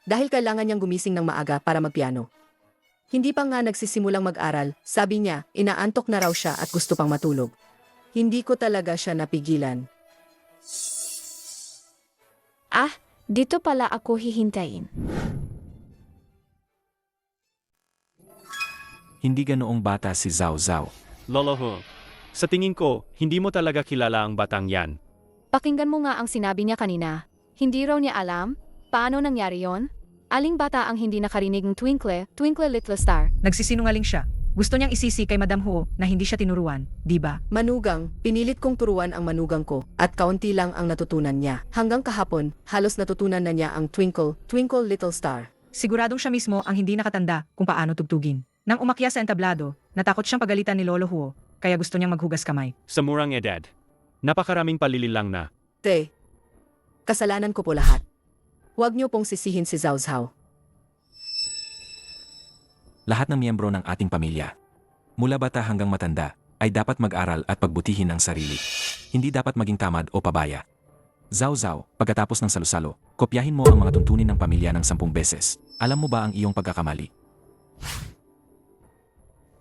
Dahil kailangan niyang gumising ng maaga para magpiano. Hindi pa nga nagsisimulang mag-aral, sabi niya, inaantok na raw siya at gusto pang matulog. Hindi ko talaga siya napigilan. Ah, dito pala ako hihintayin. Hindi ganoong bata si Zhao Zhao. Lolo Ho, sa tingin ko, hindi mo talaga kilala ang batang yan. Pakinggan mo nga ang sinabi niya kanina. Hindi raw niya alam? Paano nangyari yon? Aling bata ang hindi nakarinig ng Twinkle, Twinkle Little Star? Nagsisinungaling siya. Gusto niyang isisi kay Madam Huo na hindi siya tinuruan, di ba? Manugang, pinilit kong turuan ang manugang ko at kaunti lang ang natutunan niya. Hanggang kahapon, halos natutunan na niya ang Twinkle, Twinkle Little Star. Siguradong siya mismo ang hindi nakatanda kung paano tugtugin. Nang umakyat sa entablado, natakot siyang pagalitan ni Lolo Huo, kaya gusto niyang maghugas kamay. Sa murang edad, napakaraming palililang na. Te, kasalanan ko po lahat. Huwag niyo pong sisihin si Zawzaw. Lahat ng miyembro ng ating pamilya, mula bata hanggang matanda, ay dapat mag-aral at pagbutihin ang sarili. Hindi dapat maging tamad o pabaya. Zhao Zhao, pagkatapos ng salusalo, kopyahin mo ang mga tuntunin ng pamilya ng 10 beses. Alam mo ba ang iyong pagkakamali?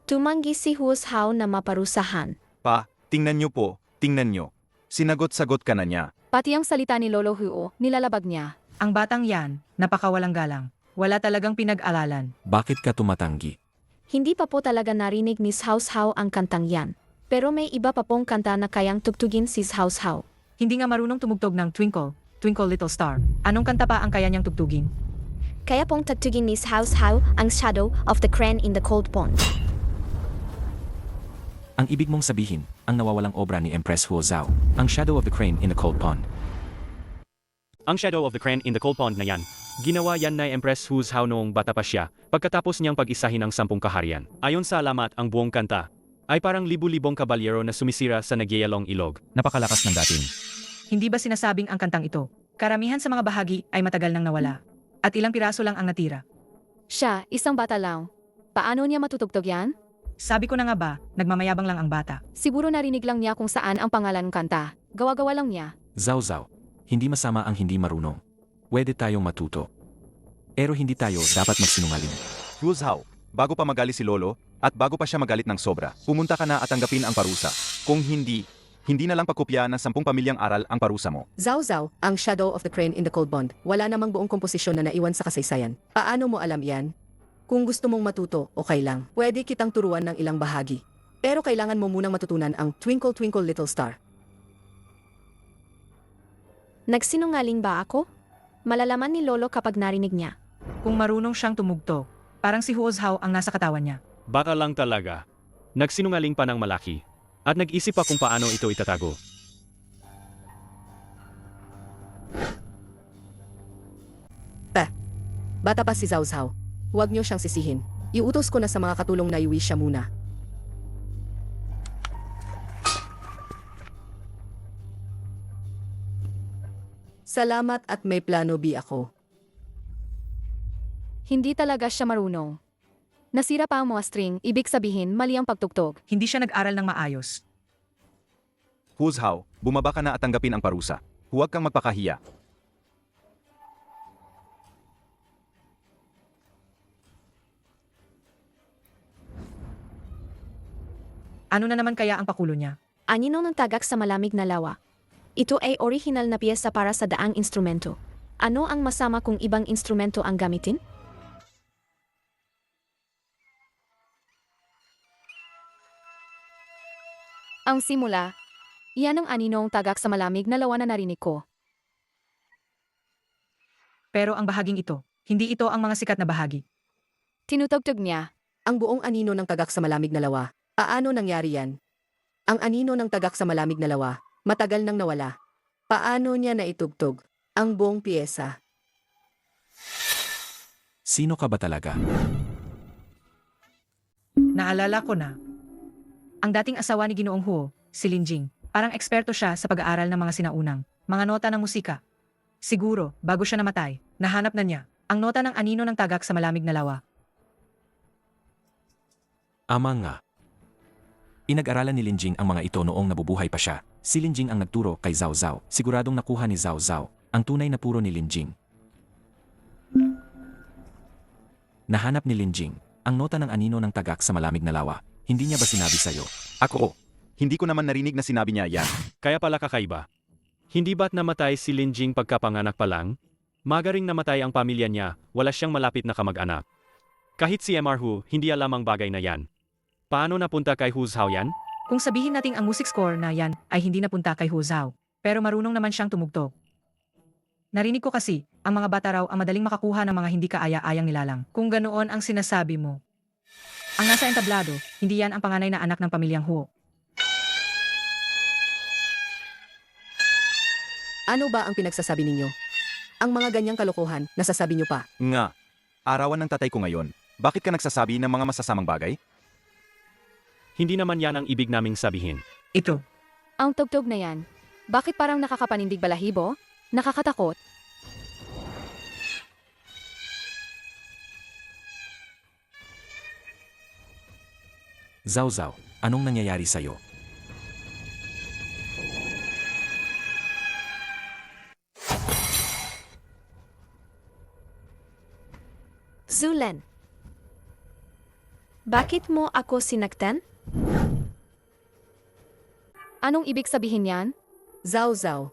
Tumanggi si Hao na maparusahan. Pa, tingnan niyo po, tingnan niyo. Sinagot-sagot ka na niya. Pati ang salita ni Lolo Huo, nilalabag niya. Ang batang yan, napakawalang galang. Wala talagang pinag-alalan. Bakit ka tumatanggi? Hindi pa po talaga narinig ni Hao ang kantang yan. Pero may iba pa pong kanta na kayang tugtugin si Hao. Hindi nga marunong tumugtog ng Twinkle, Twinkle Little Star. Anong kanta pa ang kaya niyang tugtugin? Kaya pong tagtugin ni House How ang Shadow of the Crane in the Cold Pond. Ang ibig mong sabihin, ang nawawalang obra ni Empress Huo Zhao, ang Shadow of the Crane in the Cold Pond. Ang Shadow of the Crane in the Cold Pond na yan, ginawa yan na Empress Hu Zhao noong bata pa siya, pagkatapos niyang pag-isahin ang 10 kaharian. Ayon sa alamat, ang buong kanta ay parang libu-libong kabalyero na sumisira sa nagyayalong ilog. Napakalakas ng dating. Hindi ba sinasabing ang kantang ito? Karamihan sa mga bahagi ay matagal nang nawala. At ilang piraso lang ang natira. Siya, isang bata lang. Paano niya matutugtog yan? Sabi ko na nga ba, nagmamayabang lang ang bata. Siguro narinig lang niya kung saan ang pangalan ng kanta. Gawa-gawa lang niya. Zhao Zhao, hindi masama ang hindi marunong. Pwede tayong matuto. Pero hindi tayo dapat magsinungaling. Hu Zhao, bago pa magalit si Lolo, at bago pa siya magalit ng sobra, pumunta ka na at tanggapin ang parusa. Kung hindi na lang pakopya ng 10 pamilyang aral ang parusa mo. Zhao Zhao, ang Shadow of the Crane in the Cold Pond. Wala namang buong komposisyon na naiwan sa kasaysayan. Paano mo alam yan? Kung gusto mong matuto, okay lang. Pwede kitang turuan ng ilang bahagi. Pero kailangan mo munang matutunan ang Twinkle Twinkle Little Star. Nagsinungaling ba ako? Malalaman ni Lolo kapag narinig niya. Kung marunong siyang tumugtog, parang si Huo Zhao ang nasa katawan niya. Baka lang talaga. Nagsinungaling pa ng malaki. At nag-isip pa kung paano ito itatago. Bata pa si Zhao Zhao. Huwag niyo siyang sisihin. Iutos ko na sa mga katulong na iwi siya muna. Salamat at may plano B ako. Hindi talaga siya marunong. Nasira pa ang mga string, ibig sabihin mali ang pagtugtog. Hindi siya nag-aral ng maayos. Hu Zhao, bumaba ka na at tanggapin ang parusa. Huwag kang magpakahiya. Ano na naman kaya ang pakulo niya? Anino ng tagak sa malamig na lawa. Ito ay original na piyesa para sa daang instrumento. Ano ang masama kung ibang instrumento ang gamitin? Ang simula, iyan ang aninong tagak sa malamig na lawa na narinig ko. Pero ang bahaging ito, hindi ito ang mga sikat na bahagi. Tinutugtog niya. Ang buong anino ng tagak sa malamig na lawa. Paano nangyari yan? Ang anino ng tagak sa malamig na lawa, matagal nang nawala. Paano niya naitugtog ang buong piyesa? Sino ka ba talaga? Naalala ko na. Ang dating asawa ni Ginoong Huo, si Lin Jing, parang eksperto siya sa pag-aaral ng mga sinaunang, mga nota ng musika. Siguro, bago siya namatay, nahanap na niya ang nota ng anino ng tagak sa malamig na lawa. Ama nga. Inag-aralan ni Lin Jing ang mga ito noong nabubuhay pa siya. Si Lin Jing ang nagturo kay Zhao Zhao. Siguradong nakuha ni Zhao Zhao ang tunay na puro ni Lin Jing. Nahanap ni Lin Jing ang nota ng anino ng tagak sa malamig na lawa. Hindi niya ba sinabi sa'yo? Ako, hindi ko naman narinig na sinabi niya yan. Kaya pala kakaiba. Hindi ba't namatay si Lin Jing pagkapanganak pa lang? Magaring namatay ang pamilya niya, wala siyang malapit na kamag-anak. Kahit si MR Hu, hindi alam ang bagay na yan. Paano napunta kay Hu Zhao yan? Kung sabihin nating ang music score na yan ay hindi napunta kay Huo Zhao, pero marunong naman siyang tumugtog. Narinig ko kasi, ang mga bata raw ang madaling makakuha ng mga hindi kaaya-ayang nilalang. Kung ganoon ang sinasabi mo. Ang nasa entablado, hindi yan ang panganay na anak ng pamilyang Huo. Ano ba ang pinagsasabi ninyo? Ang mga ganyang kalokohan, nasasabi niyo pa. Nga, arawan ng tatay ko ngayon. Bakit ka nagsasabi ng mga masasamang bagay? Hindi naman yan ang ibig naming sabihin. Ito, Ang tugtog na yan, bakit parang nakakapanindig balahibo? Nakakatakot? Zhao Zhao, anong nangyayari sa'yo? Zulen. Bakit mo ako sinaktan? Anong ibig sabihin yan? Zhao Zhao,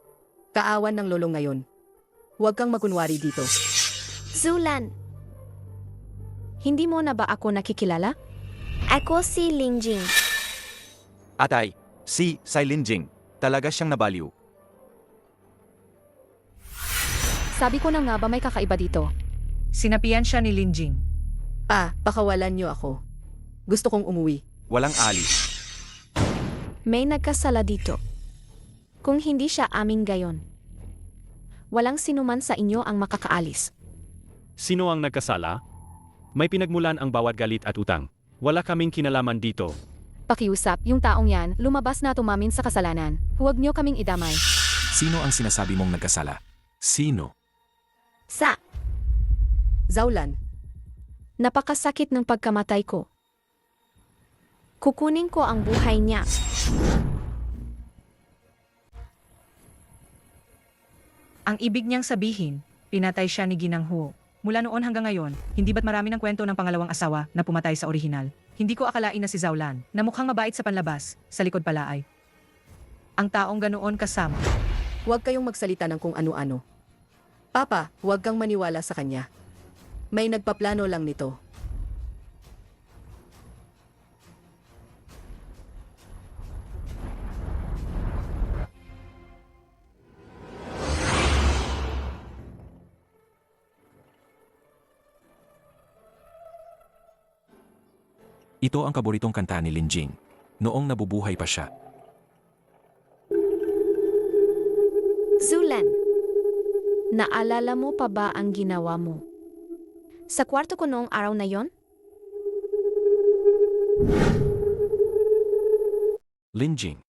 kaawan ng lolo ngayon. Huwag kang magunwari dito. Zulan. Hindi mo na ba ako nakikilala? Ako si Lingjing. Atay, si Lin Jing. Talaga siyang nabaliw. Sabi ko na nga ba may kakaiba dito. Sinapian siya ni Linjing. Pa, pakawalan niyo ako. Gusto kong umuwi. Walang alis. May nagkasala dito. Kung hindi siya aming gayon, walang sinuman sa inyo ang makakaalis. Sino ang nagkasala? May pinagmulan ang bawat galit at utang. Wala kaming kinalaman dito. Pakiusap, yung taong yan, lumabas na tumamin sa kasalanan. Huwag niyo kaming idamay. Sino ang sinasabi mong nagkasala? Sino? Sa Zaulan, napakasakit ng pagkamatay ko. Kukunin ko ang buhay niya. Ang ibig niyang sabihin, pinatay siya ni Ginang Huo. Mula noon hanggang ngayon, hindi ba't marami ng kwento ng pangalawang asawa na pumatay sa orihinal? Hindi ko akalain na si Zaulan, na mukhang mabait sa panlabas, sa likod pala ay ang taong ganoon kasama. huwag kayong magsalita ng kung ano-ano. Papa, huwag kang maniwala sa kanya. May nagpaplano lang nito. Ito ang paboritong kanta ni Linjing. Noong nabubuhay pa siya. Zulan, naalala mo pa ba ang ginawa mo? Sa kwarto ko noong araw na yon? Linjing.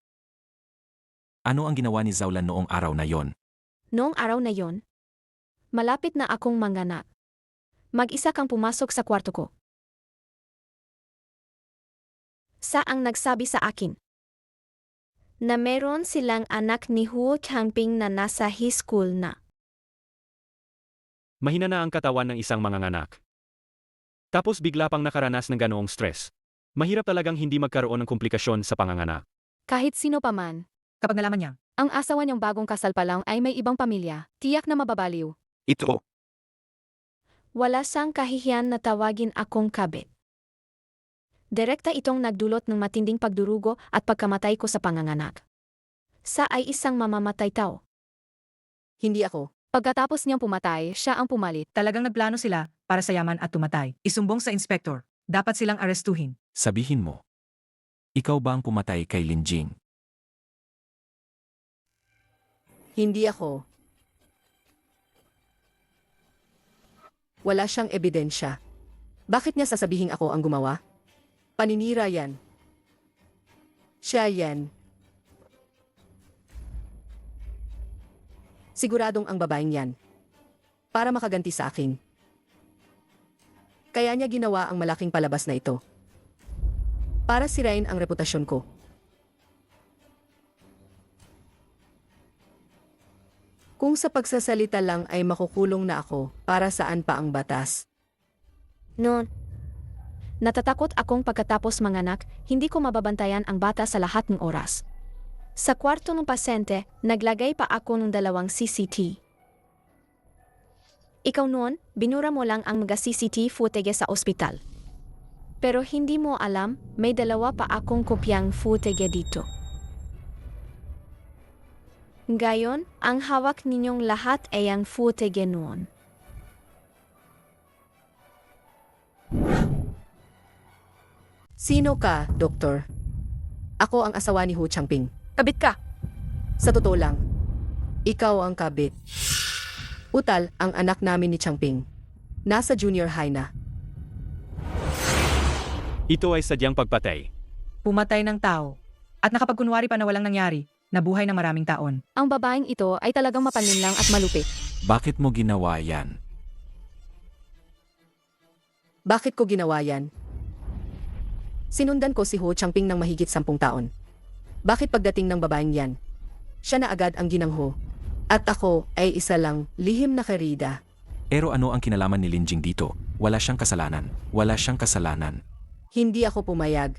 Ano ang ginawa ni Zaulan noong araw na yon? Noong araw na yon, malapit na akong manganak. Mag-isa kang pumasok sa kwarto ko. Sa ang nagsabi sa akin na meron silang anak ni Huo Changping na nasa high school na. Mahina na ang katawan ng isang manganganak. Tapos bigla pang nakaranas ng ganoong stress. Mahirap talagang hindi magkaroon ng komplikasyon sa panganganak. Kahit sino pa man, Kapag nalaman niya, ang asawa niyang bagong kasal pa lang ay may ibang pamilya, tiyak na mababaliw. Ito. Wala sang kahihiyan na tawagin akong kabit. Direkta itong nagdulot ng matinding pagdurugo at pagkamatay ko sa panganganak. Sa ay isang mamamatay tao. Hindi ako. Pagkatapos niyang pumatay, siya ang pumalit. talagang nagplano sila para sa yaman at tumatay. Isumbong sa inspektor. Dapat silang arestuhin. Sabihin mo. Ikaw ba ang pumatay kay Linjing? Hindi ako. Wala siyang ebidensya. Bakit niya sasabihin ako ang gumawa? Paninira yan. Siya yan. Siguradong ang babaeng yan. Para makaganti sa akin. Kaya niya ginawa ang malaking palabas na ito. Para sirain ang reputasyon ko. Kung sa pagsasalita lang ay makukulong na ako, para saan pa ang batas? Noon, natatakot akong pagkatapos manganak, hindi ko mababantayan ang bata sa lahat ng oras. Sa kwarto ng pasyente, naglagay pa ako ng 2 CCT. Ikaw noon, binura mo lang ang mga CCT footage sa ospital. Pero hindi mo alam, may 2 pa akong kopyang footage dito. Ngayon, ang hawak ninyong lahat ay ang footage noon. Sino ka, Doktor? Ako ang asawa ni Hu Changping. Kabit ka. Sa totoo lang, ikaw ang kabit. Utal ang anak namin ni Changping. Nasa junior high na. Ito ay sadyang pagpatay. Pumatay ng tao. At nakapagkunwari pa na walang nangyari, nabuhay ng maraming taon. Ang babaeng ito ay talagang mapanlinlang at malupit. Bakit mo ginawa yan? Bakit ko ginawa yan? Sinundan ko si Ho Changping ng mahigit 10 taon. Bakit pagdating ng babaeng yan? Siya na agad ang ginangho. At ako ay isa lang, lihim na karida. Pero ano ang kinalaman ni Linjing dito? Wala siyang kasalanan. Wala siyang kasalanan. Hindi ako pumayag.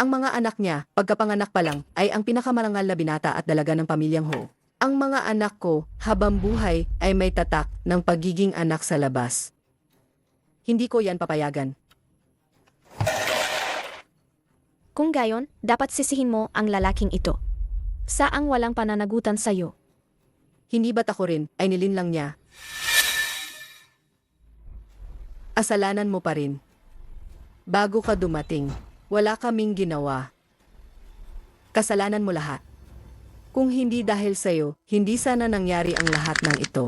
Ang mga anak niya, pagkapanganak pa lang, ay ang pinakamarangal na binata at dalaga ng pamilyang Ho. Ang mga anak ko, habang buhay, ay may tatak ng pagiging anak sa labas. Hindi ko yan papayagan. Kung gayon, dapat sisihin mo ang lalaking ito. Saang walang pananagutan sa'yo. Hindi ba't ako rin ay nilinlang niya? Asalanan mo pa rin. Bago ka dumating, wala kaming ginawa. Kasalanan mo lahat. Kung hindi dahil sa'yo, hindi sana nangyari ang lahat ng ito.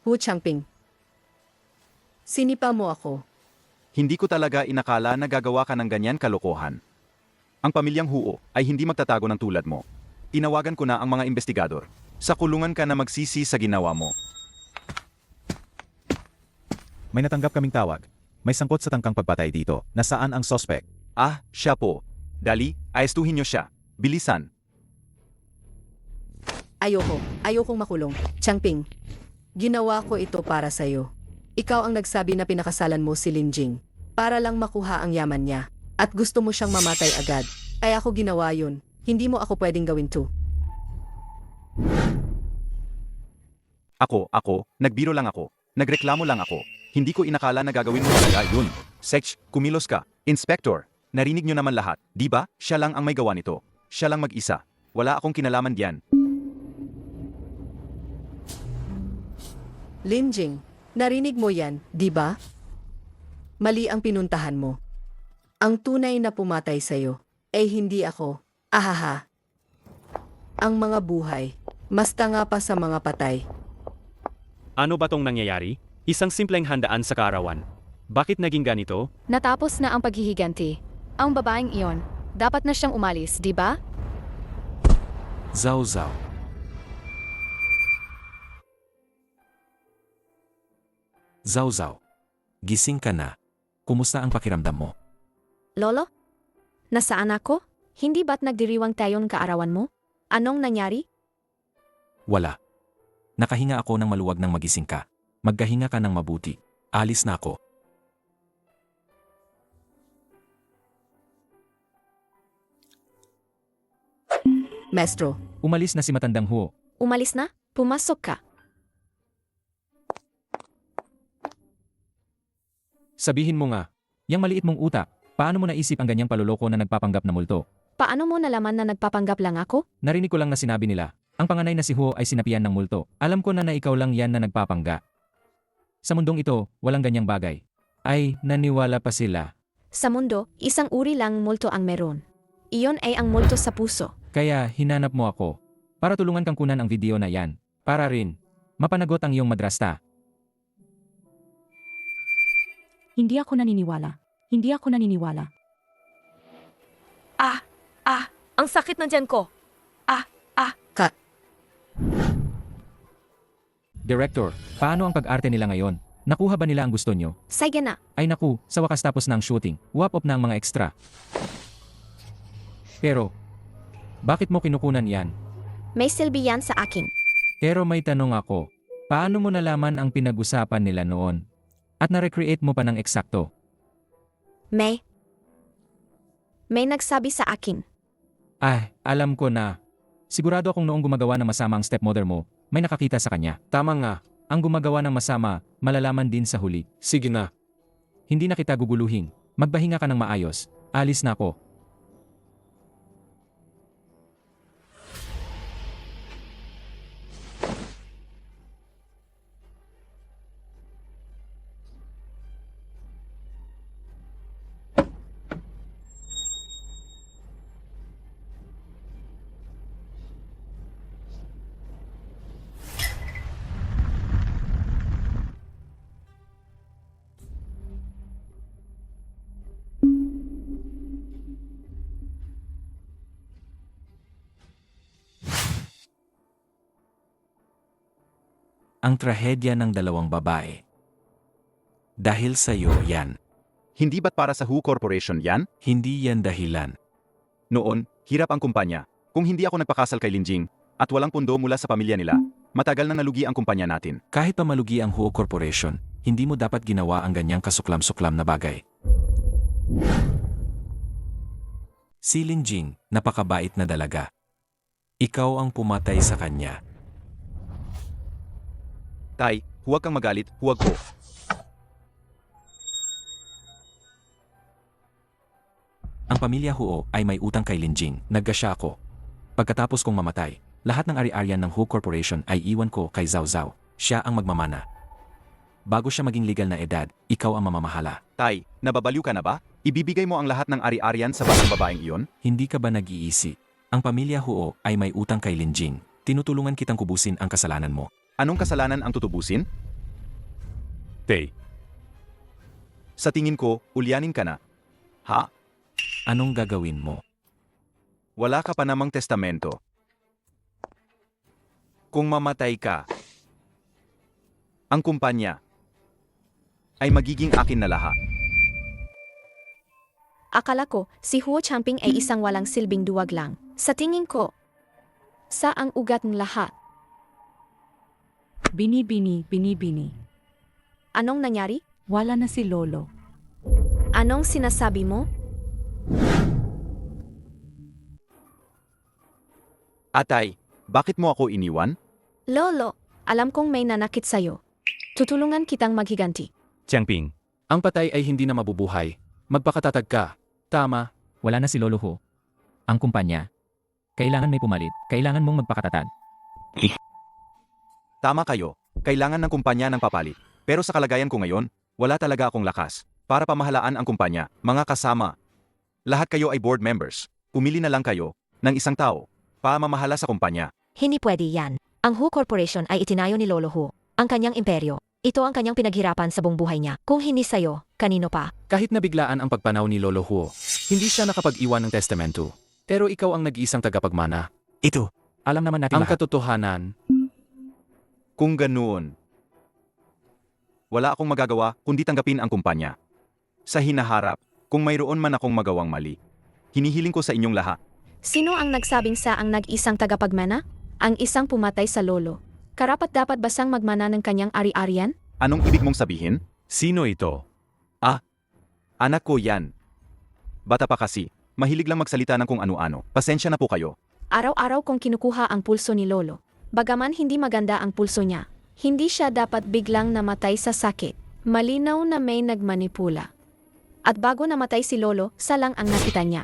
Hu Changping. Sinipa mo ako. Hindi ko talaga inakala na gagawa ka ng ganyan kalokohan. Ang pamilyang Huo ay hindi magtatago ng tulad mo. Tinawagan ko na ang mga investigador. Sa kulungan ka na magsisi sa ginawa mo. May natanggap kaming tawag. May sangkot sa tangkang pagpatay dito. Nasaan ang suspect? Ah, siya po. Dali, aestuhin niyo siya. Bilisan. Ayokong makulong. Changping, ginawa ko ito para sa'yo. Ikaw ang nagsabi na pinakasalan mo si Lin Jing para lang makuha ang yaman niya at gusto mo siyang mamatay agad. Kaya ako ginawa yun. Hindi mo ako pwedeng gawin to. Ako, nagbiro lang ako. Nagreklamo lang ako. Hindi ko inakala na gagawin mo talaga yun. Sech, kumilos ka. Inspector, narinig niyo naman lahat. Di ba? Siya lang ang may gawa nito. Siya lang mag-isa. Wala akong kinalaman diyan. Lin Jing, narinig mo yan, di ba? Mali ang pinuntahan mo. Ang tunay na pumatay sa'yo ay hindi ako. Ahaha. Ang mga buhay, mas tanga pa sa mga patay. Ano ba tong nangyayari? Isang simpleng handaan sa kaarawan. Bakit naging ganito? Natapos na ang paghihiganti. Ang babaeng iyon, dapat na siyang umalis, di ba? Zhao Zhao. Zhao Zhao. Gising ka na. Kumusta ang pakiramdam mo? Lolo? Nasaan ako? Hindi ba't nagdiriwang tayo ng kaarawan mo? Anong nangyari? Wala. Nakahinga ako ng maluwag nang magising ka. Magkahinga ka ng mabuti. Alis na ako. Maestro, Umalis na si matandang Huo. Umalis na? Pumasok ka. Sabihin mo nga, yang maliit mong utak, paano mo naisip ang ganyang paloloko na nagpapanggap na multo? Paano mo nalaman na nagpapanggap lang ako? Narinig ko lang na sinabi nila, ang panganay na si Huo ay sinapian ng multo. Alam ko na ikaw lang yan na nagpapangga. Sa mundong ito, walang ganyang bagay. Ay, naniwala pa sila. Sa mundo, isang uri lang multo ang meron. Iyon ay ang multo sa puso. Kaya hinanap mo ako. Para tulungan kang kunan ang video na yan. Para rin, mapanagot ang iyong madrasta. Hindi ako naniniwala. Hindi ako naniniwala. Ang sakit ng tiyan ko. Director, paano ang pag-arte nila ngayon? Nakuha ba nila ang gusto nyo? Sige na. Ay naku, sa wakas tapos na ang shooting, wap-up na ang mga extra. Pero, bakit mo kinukunan yan? May silbi yan sa akin. Pero may tanong ako, paano mo nalaman ang pinag-usapan nila noon? At na-recreate mo pa ng eksakto? May nagsabi sa akin. Ay, alam ko na. Sigurado akong noong gumagawa ng masama ang stepmother mo, may nakakita sa kanya. Tama nga, ang gumagawa ng masama, malalaman din sa huli. Sige na. Hindi na kita guguluhin. Magbahinga ka ng maayos. Alis na ako. Ang trahedya ng dalawang babae. Dahil sa iyo yan. Hindi ba't para sa Hu Corporation yan? Hindi yan dahilan. Noon, hirap ang kumpanya. Kung hindi ako nagpakasal kay Lin Jing, at walang pundo mula sa pamilya nila, matagal nang nalugi ang kumpanya natin. Kahit pa malugi ang Huo Corporation, hindi mo dapat ginawa ang ganyang kasuklam-suklam na bagay. Si Lin Jing, napakabait na dalaga. Ikaw ang pumatay sa kanya. Tay, huwag kang magalit, huwag ko. Ang pamilya Huo ay may utang kay Linjing. Nagkasya ako. Pagkatapos kong mamatay, lahat ng ari-arian ng Huo Corporation ay iwan ko kay Zhao Zhao. Siya ang magmamana. Bago siya maging legal na edad, ikaw ang mamamahala. Tay, nababaliw ka na ba? Ibibigay mo ang lahat ng ari-arian sa batang babaeng iyon? Hindi ka ba nag-iisi? Ang pamilya Huo ay may utang kay Linjing. Tinutulungan kitang kubusin ang kasalanan mo. Anong kasalanan ang tutubusin? Tay. Sa tingin ko, ulyanin ka na. Ha? Anong gagawin mo? Wala ka pa namang testamento. Kung mamatay ka, ang kumpanya ay magiging akin na lahat. Akala ko, si Huo Champing ay isang walang silbing duwag lang. Sa tingin ko, sa ang ugat ng lahat. Bini-bini. Anong nangyari? Wala na si Lolo. Anong sinasabi mo? Atay, bakit mo ako iniwan? Lolo, alam kong may nanakit sa'yo. Tutulungan kitang maghiganti. Changping, ang patay ay hindi na mabubuhay. Magpakatatag ka. Tama. Wala na si Lolo Huo. Ang kumpanya. Kailangan may pumalit. Kailangan mong magpakatatag. Tama kayo, kailangan ng kumpanya ng papalit. Pero sa kalagayan ko ngayon, wala talaga akong lakas para pamahalaan ang kumpanya. Mga kasama, lahat kayo ay board members. Pumili na lang kayo ng isang tao para mamahala sa kumpanya. Hindi pwede yan. Ang Hu Corporation ay itinayo ni Lolo Hu, ang kanyang imperyo. Ito ang kanyang pinaghirapan sa buong buhay niya. Kung hindi sa'yo, kanino pa? Kahit nabiglaan ang pagpanaw ni Lolo Huo, hindi siya nakapag-iwan ng testamento. Pero ikaw ang nag-iisang tagapagmana. Ito, alam naman natin Ang lahat. katotohanan, Kung ganoon, wala akong magagawa kundi tanggapin ang kumpanya. Sa hinaharap, kung mayroon man akong magawang mali, hinihiling ko sa inyong lahat. Sino ang nagsabing sa ang nag-isang tagapagmana? Ang isang pumatay sa lolo. Karapat dapat basang magmana ng kanyang ari-arian? Anong ibig mong sabihin? sino ito? Anak ko yan. Bata pa kasi, mahilig lang magsalita ng kung ano-ano. Pasensya na po kayo. Araw-araw kong kinukuha ang pulso ni lolo. Bagaman hindi maganda ang pulso niya, hindi siya dapat biglang namatay sa sakit. Malinaw na may nagmanipula. At bago namatay si lolo, salang ang nakita niya.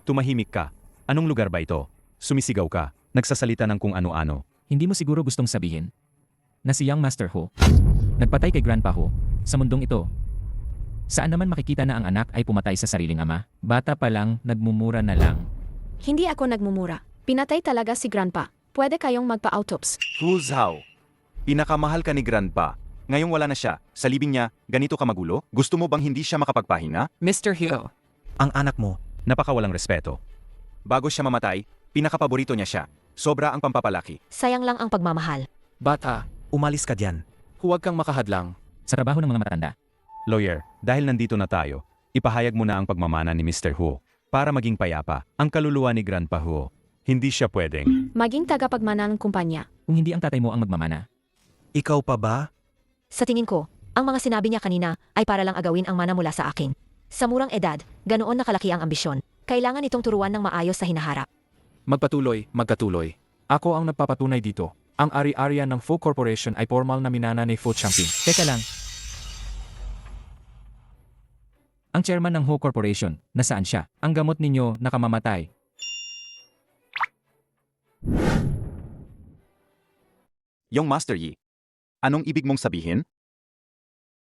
Tumahimik ka. Anong lugar ba ito? Sumisigaw ka. Nagsasalita ng kung ano-ano. Hindi mo siguro gustong sabihin na si Young Master Ho nagpatay kay Grandpa Ho sa mundong ito. Saan naman makikita na ang anak ay pumatay sa sariling ama? Bata pa lang, nagmumura na lang. Hindi ako nagmumura. Pinatay talaga si Grandpa. Pwede kayong magpa-autopsy. Hu Zhao, pinakamahal ka ni Grandpa. Ngayong wala na siya, sa libing niya, ganito ka magulo? Gusto mo bang hindi siya makapagpahinga? Mr. Huo, Ang anak mo, napakawalang respeto. Bago siya mamatay, pinakapaborito niya siya. Sobra ang pampapalaki. Sayang lang ang pagmamahal. Bata, umalis ka diyan. huwag kang makahadlang. Sa trabaho ng mga matanda. Lawyer, dahil nandito na tayo, ipahayag mo na ang pagmamana ni Mr. Huo para maging payapa ang kaluluwa ni Grandpa Huo. Hindi siya pwedeng. Maging tagapagmana ng kumpanya. Kung hindi ang tatay mo ang magmamana. Ikaw pa ba? Sa tingin ko, ang mga sinabi niya kanina ay para lang agawin ang mana mula sa akin. Sa murang edad, ganoon nakalaki ang ambisyon. Kailangan itong turuan ng maayos sa hinaharap. Magkatuloy. Ako ang nagpapatunay dito. Ang ari-arian ng Fu Corporation ay formal na minana ni Fu Champing. Teka lang. Ang chairman ng Ho Corporation, nasaan siya? Ang gamot ninyo nakamamatay. Yung Master Yi, anong ibig mong sabihin?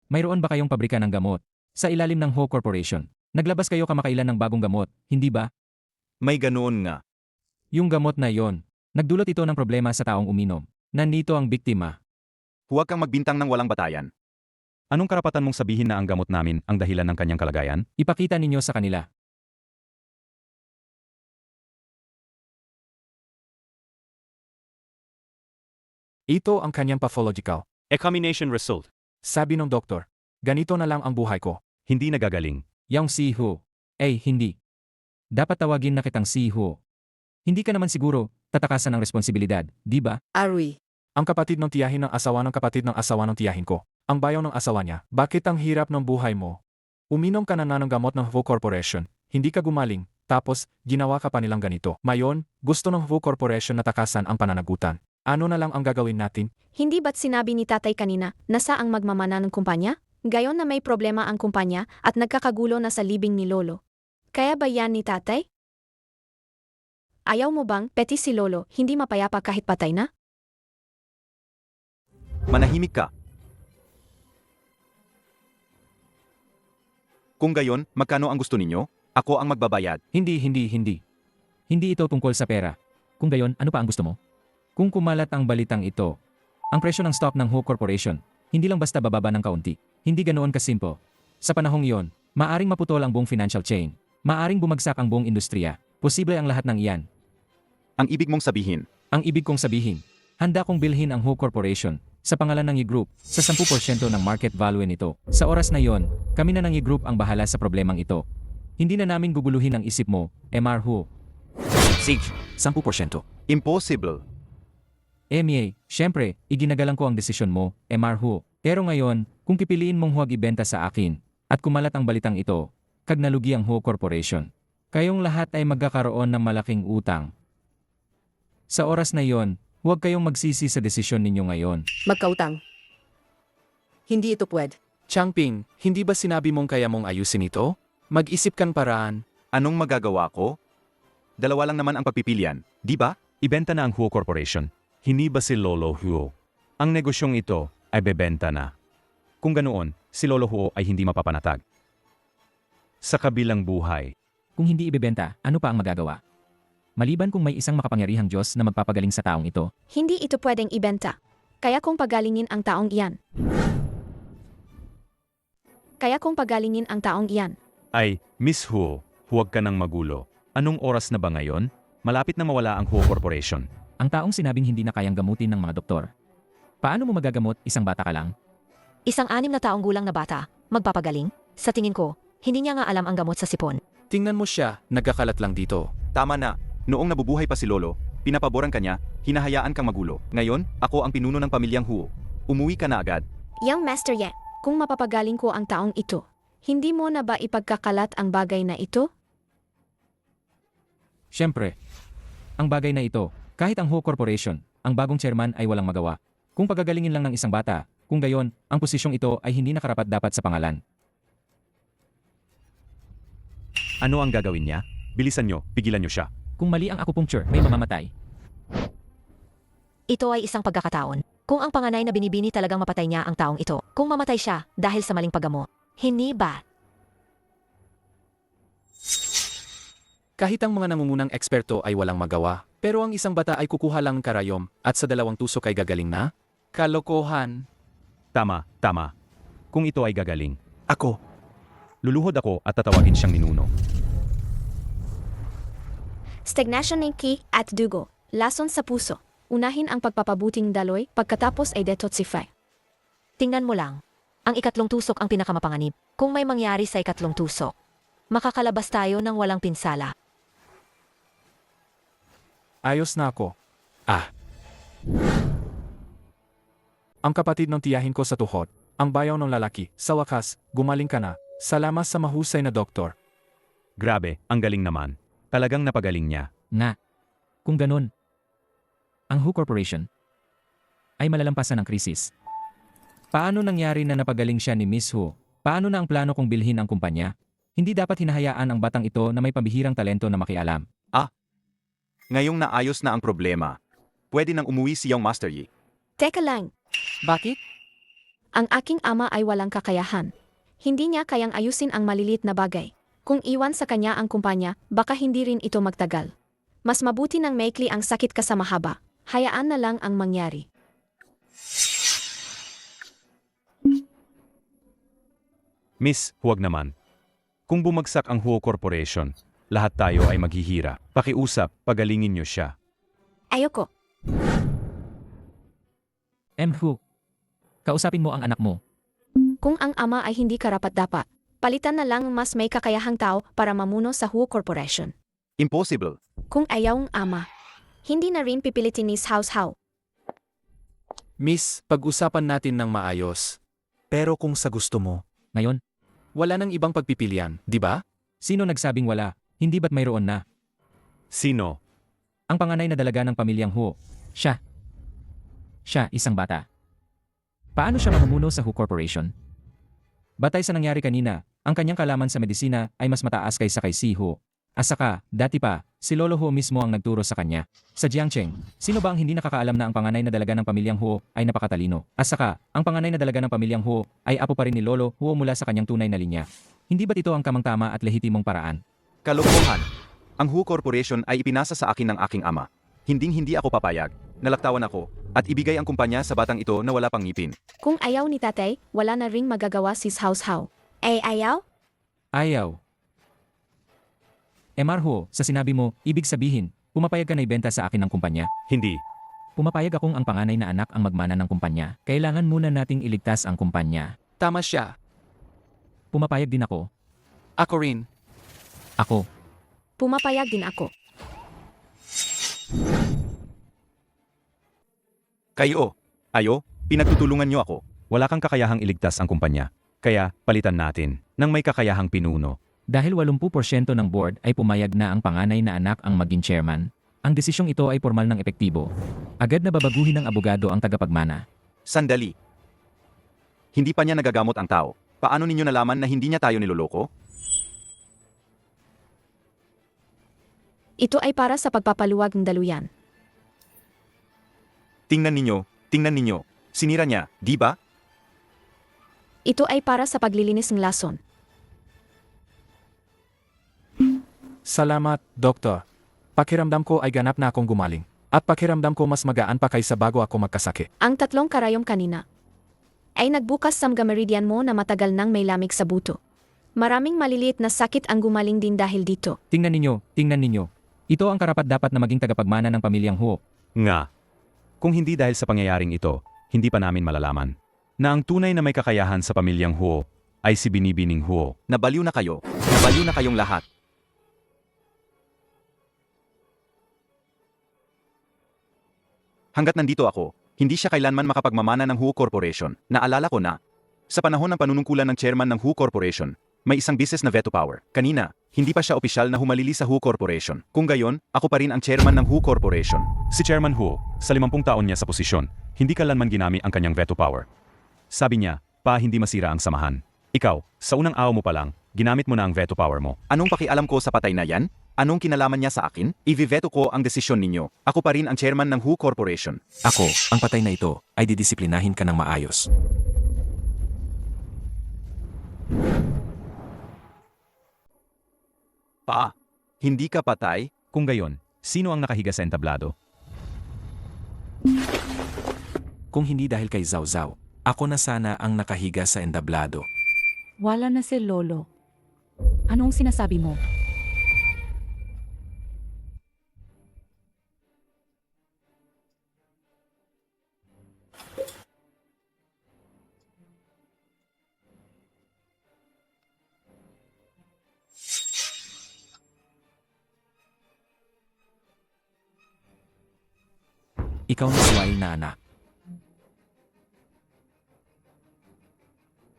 Mayroon ba kayong pabrika ng gamot? Sa ilalim ng Ho Corporation. Naglabas kayo kamakailan ng bagong gamot, hindi ba? May ganoon nga. Yung gamot na yon, nagdulot ito ng problema sa taong uminom. Nandito ang biktima. Huwag kang magbintang ng walang batayan. Anong karapatan mong sabihin na ang gamot namin ang dahilan ng kanyang kalagayan? Ipakita ninyo sa kanila. Ito ang kanyang pathological. Examination result. Sabi ng doktor, ganito na lang ang buhay ko. Hindi nagagaling. Yang si Ho. Hindi. Dapat tawagin na kitang si Ho. Hindi ka naman siguro tatakasan ng responsibilidad, di ba? Arui, Ang kapatid ng tiyahin ng asawa ng kapatid ng asawa ng tiyahin ko. Ang bayaw ng asawa niya. Bakit ang hirap ng buhay mo? Uminom ka na ng gamot ng Fu Corporation. Hindi ka gumaling. Tapos, ginawa ka pa nilang ganito. Mayon, gusto ng Fu Corporation na takasan ang pananagutan. Ano na lang ang gagawin natin? Hindi ba't sinabi ni tatay kanina na sa ang magmamana ng kumpanya? Gayon na may problema ang kumpanya at nagkakagulo na sa libing ni Lolo. Kaya ba yan ni tatay? Ayaw mo bang, peti si Lolo, hindi mapayapa kahit patay na? Manahimik ka. Kung gayon, magkano ang gusto ninyo? Ako ang magbabayad. Hindi. Hindi ito tungkol sa pera. Kung gayon, ano pa ang gusto mo? Kung kumalat ang balitang ito, ang presyo ng stock ng Ho Corporation, hindi lang basta bababa ng kaunti. Hindi ganoon kasimple. Sa panahong iyon, maaring maputol ang buong financial chain. Maaring bumagsak ang buong industriya. Posible ang lahat ng iyan. Ang ibig mong sabihin, Ang ibig kong sabihin, handa kong bilhin ang Ho Corporation sa pangalan ng E-Group sa 10% ng market value nito. Sa oras na iyon, kami na ng E-Group ang bahala sa problemang ito. Hindi na namin guguluhin ang isip mo, MR Ho. Sige, 10%. impossible. MA, syempre, iginagalang ko ang desisyon mo, MR Ho. Pero ngayon, kung pipiliin mong huwag ibenta sa akin, at kumalat ang balitang ito, kag nalugi ang Ho Corporation, kayong lahat ay magkakaroon ng malaking utang. Sa oras na iyon, huwag kayong magsisi sa desisyon ninyo ngayon. Magkautang. Hindi ito pwede. Changping, hindi ba sinabi mong kaya mong ayusin ito? Mag-isip kang paraan. Anong magagawa ko? Dalawa lang naman ang pagpipilian, di ba? Ibenta na ang Huo Corporation. Hindi ba si Lolo Huo? Ang negosyong ito ay bebenta na. Kung ganoon, si Lolo Huo ay hindi mapapanatag. Sa kabilang buhay, Kung hindi ibebenta, ano pa ang magagawa? Maliban kung may isang makapangyarihang Diyos na magpapagaling sa taong ito, Hindi ito pwedeng ibenta. Kaya kung pagalingin ang taong iyan. ay, Miss Huo, huwag ka nang magulo. Anong oras na ba ngayon? Malapit na mawala ang Huo Corporation. ang taong sinabing hindi na kayang gamutin ng mga doktor. Paano mo magagamot, isang bata ka lang? Isang 6 na taong gulang na bata, magpapagaling? Sa tingin ko, hindi niya nga alam ang gamot sa sipon. Tingnan mo siya, nagkakalat lang dito. Tama na. Noong nabubuhay pa si Lolo, pinapaboran ka niya, hinahayaan kang magulo. Ngayon, ako ang pinuno ng pamilyang Huo. Umuwi ka na agad. Young Master Ye, kung mapapagaling ko ang taong ito, hindi mo na ba ipagkakalat ang bagay na ito? Siyempre, ang bagay na ito, kahit ang Ho Corporation, ang bagong chairman ay walang magawa. Kung pagagalingin lang ng isang bata, kung gayon, ang posisyong ito ay hindi nakarapat-dapat sa pangalan. Ano ang gagawin niya? Bilisan nyo, pigilan nyo siya. Kung mali ang acupuncture, may mamamatay. Ito ay isang pagkakataon. Kung ang panganay na binibini talagang mapatay niya ang taong ito, kung mamatay siya dahil sa maling paggamot, hindi ba? Kahit ang mga nangungunang eksperto ay walang magawa, pero ang isang bata ay kukuha lang ng karayom at sa 2 tusok ay gagaling na? Kalokohan. Tama. Kung ito ay gagaling, Ako, luluhod ako at tatawagin siyang ninuno. Stagnation ng ki at dugo, lason sa puso. Unahin ang pagpapabuting daloy, pagkatapos ay detoxify. Tingnan mo lang. Ang 3 tusok ang pinakamapanganib. Kung may mangyari sa 3 tusok, makakalabas tayo ng walang pinsala. Ayos na ako. Ang kapatid ng tiyahin ko sa tuhod, ang bayaw ng lalaki, sa wakas, gumaling ka na. Salamat sa mahusay na doktor. Grabe, ang galing naman. Talagang napagaling niya. Na, kung ganun, ang Ho Corporation ay malalampasan ng krisis. Paano nangyari na napagaling siya ni Miss Ho? Paano na ang plano kong bilhin ang kumpanya? Hindi dapat hinahayaan ang batang ito na may pambihirang talento na makialam. Ngayong naayos na ang problema, pwede nang umuwi si Young Master Yi. Teka lang, Bakit? ang aking ama ay walang kakayahan. Hindi niya kayang ayusin ang maliliit na bagay. Kung iwan sa kanya ang kumpanya, baka hindi rin ito magtagal. Mas mabuti ng maikli ang sakit kaysa mahaba. Hayaan na lang ang mangyari. Miss, huwag naman. Kung bumagsak ang Huo Corporation, lahat tayo ay maghihira. Pakiusap, pagalingin niyo siya. Ayoko. Ho, kausapin mo ang anak mo. Kung ang ama ay hindi karapat-dapat, palitan na lang mas may kakayahang tao para mamuno sa Huo Corporation. Impossible. Kung ayaw ang ama, hindi na rin pipilitin ni House How. Miss, pag-usapan natin ng maayos. pero kung sa gusto mo, Ngayon, Wala nang ibang pagpipilian, di ba? sino nagsabing wala? Hindi ba't mayroon na? Sino? Ang panganay na dalaga ng pamilyang Ho. Siya. Siya, isang bata. Paano siya mamumuno sa Ho Corporation? Batay sa nangyari kanina, ang kanyang kalaman sa medisina ay mas mataas kaysa kay Si Ho. At saka, dati pa, si Lolo Ho mismo ang nagturo sa kanya. Sa Jiangcheng, sino ba ang hindi nakakaalam na ang panganay na dalaga ng pamilyang Ho ay napakatalino? At saka, ang panganay na dalaga ng pamilyang Ho ay apo pa rin ni Lolo Ho mula sa kanyang tunay na linya. Hindi ba't ito ang kamang-tama at lehitimong paraan? Kalokohan. Ang Hu Corporation ay ipinasa sa akin ng aking ama. Hinding-hindi ako papayag. Nalaktawan ako at ibigay ang kumpanya sa batang ito na wala pang ngipin. Kung ayaw ni tatay, wala na ring magagawa si Hao. Ayaw? Ayaw. Marho, sa sinabi mo, ibig sabihin, pumapayag ka na ibenta sa akin ng kumpanya? Hindi. Pumapayag akong ang panganay na anak ang magmana ng kumpanya. Kailangan muna nating iligtas ang kumpanya. Tama siya. Pumapayag din ako. Ako rin. Ako. Pumapayag din ako. Kayo, pinagtutulungan niyo ako. Wala kang kakayahang iligtas ang kumpanya. Kaya, palitan natin ng may kakayahang pinuno. Dahil 80% ng board ay pumayag na ang panganay na anak ang maging chairman, ang desisyong ito ay formal ng epektibo. Agad na babaguhin ng abogado ang tagapagmana. Sandali. Hindi pa niya nagagamot ang tao. Paano ninyo nalaman na hindi niya tayo niloloko? Ito ay para sa pagpapaluwag ng daluyan. Tingnan ninyo. Sinira niya, di ba? Ito ay para sa paglilinis ng lason. Salamat, Doktor. Pakiramdam ko ay ganap na akong gumaling. At pakiramdam ko mas magaan pa kaysa bago ako magkasakit. Ang 3 karayom kanina ay nagbukas sa mga meridian mo na matagal nang may lamig sa buto. Maraming maliliit na sakit ang gumaling din dahil dito. Tingnan ninyo. Ito ang karapat-dapat na maging tagapagmana ng pamilyang Ho. Nga. Kung hindi dahil sa pangyayaring ito, hindi pa namin malalaman na ang tunay na may kakayahan sa pamilyang Huo ay si Binibining Huo. Nabaliw na kayo. Nabaliw na kayong lahat. Hanggat nandito ako, hindi siya kailanman makapagmamana ng Hu Corporation. Naalala ko na, sa panahon ng panunungkulan ng chairman ng Hu Corporation, may isang business na veto power. Kanina, hindi pa siya opisyal na humalili sa Hu Corporation. Kung gayon, ako pa rin ang chairman ng Hu Corporation. Si Chairman Huo, sa 50 taon niya sa posisyon, hindi kailanman ginamit ang kanyang veto power. Sabi niya, hindi masira ang samahan. Ikaw, sa unang araw mo pa lang, ginamit mo na ang veto power mo. Anong pakialam ko sa patay na yan? Anong kinalaman niya sa akin? I-veto ko ang desisyon ninyo. Ako pa rin ang chairman ng Hu Corporation. Ako, ang patay na ito, ay didisiplinahin ka ng maayos. Hindi ka patay? Kung gayon, sino ang nakahiga sa entablado? Kung hindi dahil kay Zhao Zhao, ako na sana ang nakahiga sa entablado. Wala na si Lolo. Anong sinasabi mo? Ikaw na suwail na anak.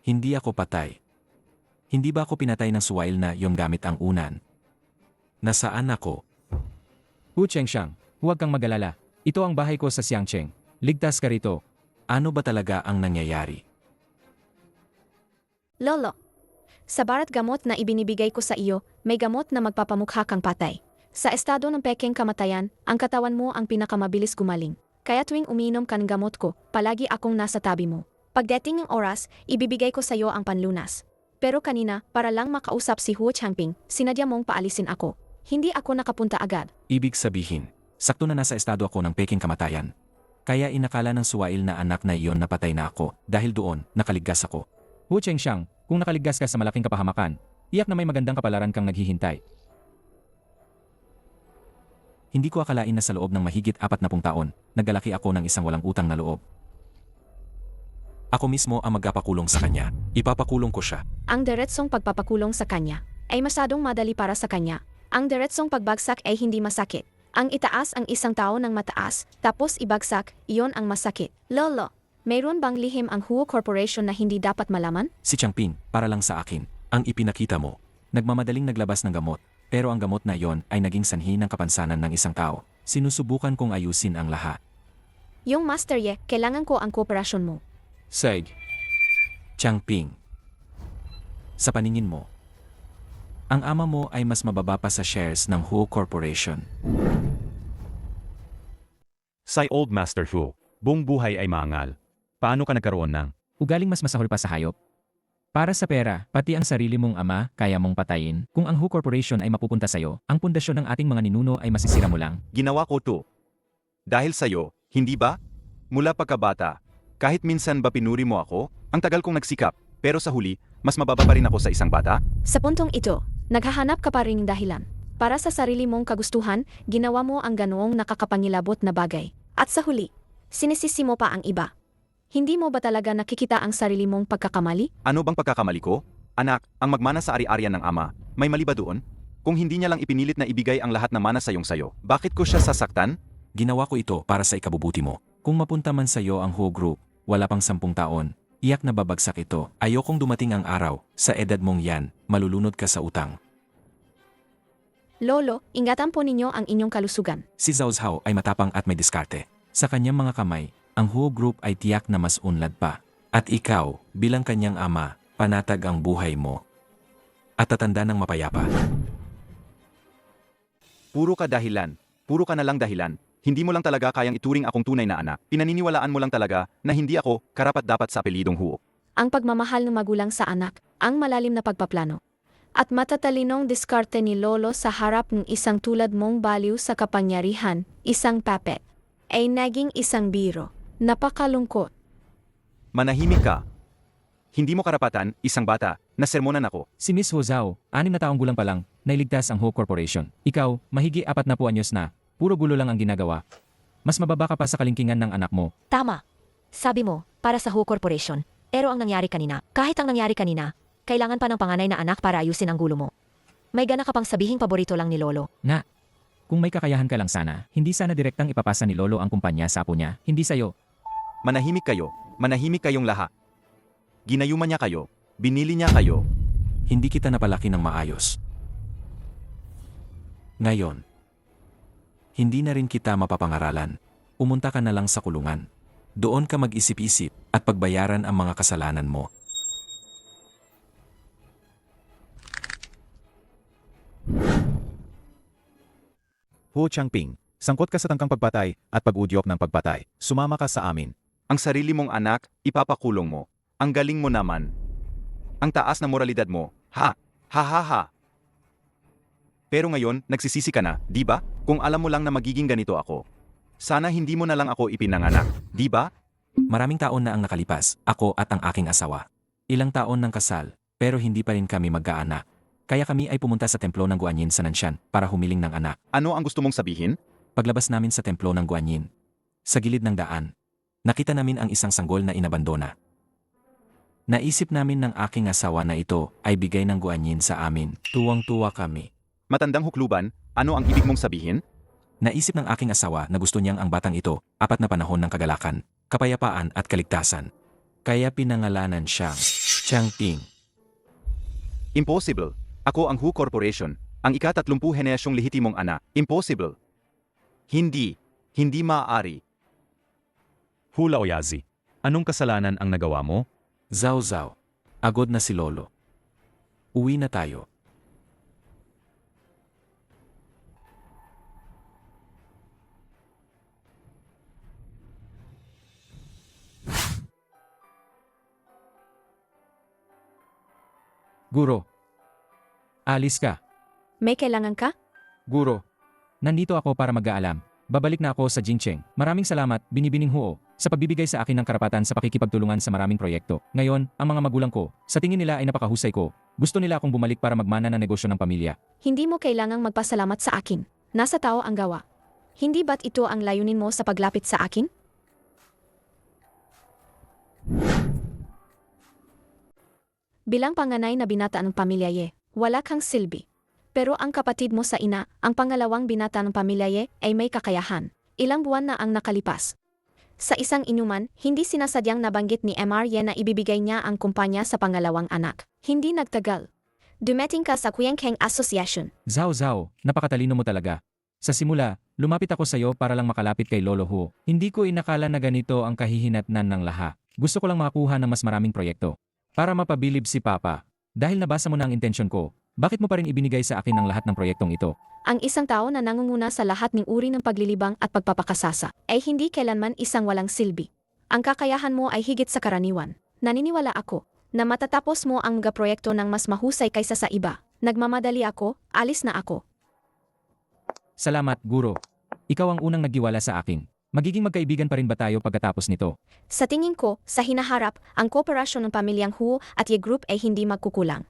Hindi ako patay. Hindi ba ako pinatay ng suwail na yung gamit ang unan? Nasaan ako? Hu Chengxiang, huwag kang mag-alala. Ito ang bahay ko sa Xiangcheng. Ligtas ka rito. Ano ba talaga ang nangyayari? Lolo, sa barat gamot na ibinibigay ko sa iyo, may gamot na magpapamukha kang patay. Sa estado ng peking kamatayan, ang katawan mo ang pinakamabilis gumaling. Kaya tuwing uminom ka ng gamot ko, palagi akong nasa tabi mo. Pagdating ng oras, ibibigay ko sa iyo ang panlunas. Pero kanina, para lang makausap si Hu Changping, sinadya mong paalisin ako. Hindi ako nakapunta agad. Ibig sabihin, sakto na nasa estado ako ng peking kamatayan. Kaya inakala ng suwail na anak na iyon napatay na ako, dahil doon, nakaligtas ako. Hu Chengxiang, kung nakaligtas ka sa malaking kapahamakan, iyak na may magandang kapalaran kang naghihintay. Hindi ko akalain na sa loob ng mahigit 40 taon, naglalaki ako ng isang walang utang na loob. Ako mismo ang magpapakulong sa kanya. Ipapakulong ko siya. Ang diretsong pagpapakulong sa kanya ay masadong madali para sa kanya. Ang diretsong pagbagsak ay hindi masakit. Ang itaas ang isang tao ng mataas, tapos ibagsak, iyon ang masakit. Lolo, mayroon bang lihim ang Hu Corporation na hindi dapat malaman? Si Changping, para lang sa akin, ang ipinakita mo. Nagmamadaling naglabas ng gamot, pero ang gamot na iyon ay naging sanhi ng kapansanan ng isang tao. Sinusubukan kong ayusin ang lahat. Yung Master Ye, kailangan ko ang kooperasyon mo. Seg. Changping. Sa paningin mo, ang ama mo ay mas mababa pa sa shares ng Huo Corporation. Say Old Master Hu, buong buhay ay maangal. Paano ka nagkaroon ng Ugaling mas masahol pa sa hayop. Para sa pera, pati ang sarili mong ama, kaya mong patayin. Kung ang Huo Corporation ay mapupunta sa'yo, ang pundasyon ng ating mga ninuno ay masisira mo lang. Ginawa ko to. Dahil sa'yo, hindi ba? Mula pagkabata, kahit minsan ba pinuri mo ako, ang tagal kong nagsikap, pero sa huli, mas mababa pa rin ako sa isang bata? Sa puntong ito, naghahanap ka pa rin ng dahilan. Para sa sarili mong kagustuhan, ginawa mo ang ganoong nakakapangilabot na bagay. At sa huli, sinisisi mo pa ang iba. Hindi mo ba talaga nakikita ang sarili mong pagkakamali? Ano bang pagkakamali ko? Anak, ang magmana sa ari-arian ng ama, may mali ba doon? Kung hindi niya lang ipinilit na ibigay ang lahat na mana sayong sayo, bakit ko siya sasaktan? Ginawa ko ito para sa ikabubuti mo. Kung mapunta man sa'yo ang Huo Group, wala pang 10 taon, iyak na babagsak ito. Ayokong dumating ang araw, sa edad mong yan, malulunod ka sa utang. Lolo, ingatan po ninyo ang inyong kalusugan. Si Zhao Zhao ay matapang at may diskarte. Sa kanyang mga kamay, ang Huo Group ay tiyak na mas unlad pa. At ikaw, bilang kanyang ama, panatag ang buhay mo. At tatanda ng mapayapa. Puro ka dahilan. Puro ka na lang dahilan. Hindi mo lang talaga kayang ituring akong tunay na anak. Pinaniniwalaan mo lang talaga na hindi ako karapat-dapat sa apelidong Huo. Ang pagmamahal ng magulang sa anak, ang malalim na pagpaplano. At matatalinong diskarte ni Lolo sa harap ng isang tulad mong baliw sa kapangyarihan, isang puppet, ay naging isang biro. Napakalungkot. Manahimik ka. Hindi mo karapatan, isang bata, na sermonan ako. Si Miss Huo Zhao, 6 na taong gulang pa lang, nailigtas ang Huo Corporation. Ikaw, mahigi 40 anyos na, puro gulo lang ang ginagawa. Mas mababa ka pa sa kalingkingan ng anak mo. Tama. Sabi mo, para sa Huo Corporation. Pero ang nangyari kanina, kahit ang nangyari kanina, kailangan pa ng panganay na anak para ayusin ang gulo mo. May gana ka pang sabihing paborito lang ni Lolo. Na, kung may kakayahan ka lang sana, hindi sana direktang ipapasa ni Lolo ang kumpanya sa apo niya, hindi sa'yo. Manahimik kayo. Manahimik kayong lahat. Ginayuman niya kayo. Binili niya kayo. Hindi kita napalaki ng maayos. Ngayon, hindi na rin kita mapapangaralan. Umunta ka na lang sa kulungan. Doon ka mag-isip-isip at pagbayaran ang mga kasalanan mo. Huo Changping, sangkot ka sa tangkang pagpatay at pag-udyok ng pagpatay. Sumama ka sa amin. Ang sarili mong anak, ipapakulong mo. Ang galing mo naman. Ang taas na moralidad mo. Ha! Ha ha ha! Pero ngayon, nagsisisi ka na, di ba? Kung alam mo lang na magiging ganito ako. Sana hindi mo na lang ako ipinanganak, di ba? Maraming taon na ang nakalipas, ako at ang aking asawa. Ilang taon ng kasal, pero hindi pa rin kami magkaanak. Kaya kami ay pumunta sa templo ng Guanyin sa Nanshan para humiling ng anak. Ano ang gusto mong sabihin? Paglabas namin sa templo ng Guanyin, sa gilid ng daan, nakita namin ang isang sanggol na inabandona. Naisip namin ng aking asawa na ito ay bigay ng Guanyin sa amin. Tuwang-tuwa kami. Matandang hukluban, ano ang ibig mong sabihin? Naisip ng aking asawa na gusto niyang ang batang ito, 4 na panahon ng kagalakan, kapayapaan at kaligtasan. Kaya pinangalanan siyang Changping. Impossible. Ako ang Huo Corporation, ang ika-30 henerasyong lehitimong anak. Impossible. Hindi. Hindi maaari. Hula Oyazi? Anong kasalanan ang nagawa mo? Zhao Zhao, agod na si Lolo. Uwi na tayo. Guro, alis ka. May kailangan ka? Guro, nandito ako para mag-aalam. Babalik na ako sa Jingcheng. Maraming salamat, Binibining Huo, sa pagbibigay sa akin ng karapatan sa pakikipagtulungan sa maraming proyekto. Ngayon, ang mga magulang ko, sa tingin nila ay napakahusay ko. Gusto nila akong bumalik para magmana ng negosyo ng pamilya. Hindi mo kailangang magpasalamat sa akin. Nasa tao ang gawa. Hindi ba't ito ang layunin mo sa paglapit sa akin? Bilang panganay na binata ng pamilya Ye, wala kang silbi. Pero ang kapatid mo sa ina, ang pangalawang binata ng pamilya Ye, ay may kakayahan. Ilang buwan na ang nakalipas. Sa isang inuman, hindi sinasadyang nabanggit ni MR Ye na ibibigay niya ang kumpanya sa pangalawang anak. Hindi nagtagal. Dumating ka sa Kuyangkeng Association. Zhao Zhao, napakatalino mo talaga. Sa simula, lumapit ako sa iyo para lang makalapit kay Lolo Huo. Hindi ko inakala na ganito ang kahihinatnan ng lahat. Gusto ko lang makakuha ng mas maraming proyekto. Para mapabilib si Papa. Dahil nabasa mo na ang intensyon ko, bakit mo pa rin ibinigay sa akin ang lahat ng proyektong ito? Ang isang tao na nangunguna sa lahat ng uri ng paglilibang at pagpapakasasa ay hindi kailanman isang walang silbi. Ang kakayahan mo ay higit sa karaniwan. Naniniwala ako na matatapos mo ang mga proyekto ng mas mahusay kaysa sa iba. Nagmamadali ako, alis na ako. Salamat, Guro. Ikaw ang unang nagtiwala sa akin. Magiging magkaibigan pa rin ba tayo pagkatapos nito? Sa tingin ko, sa hinaharap, ang kooperasyon ng pamilyang Huo at Ye Group ay hindi magkukulang.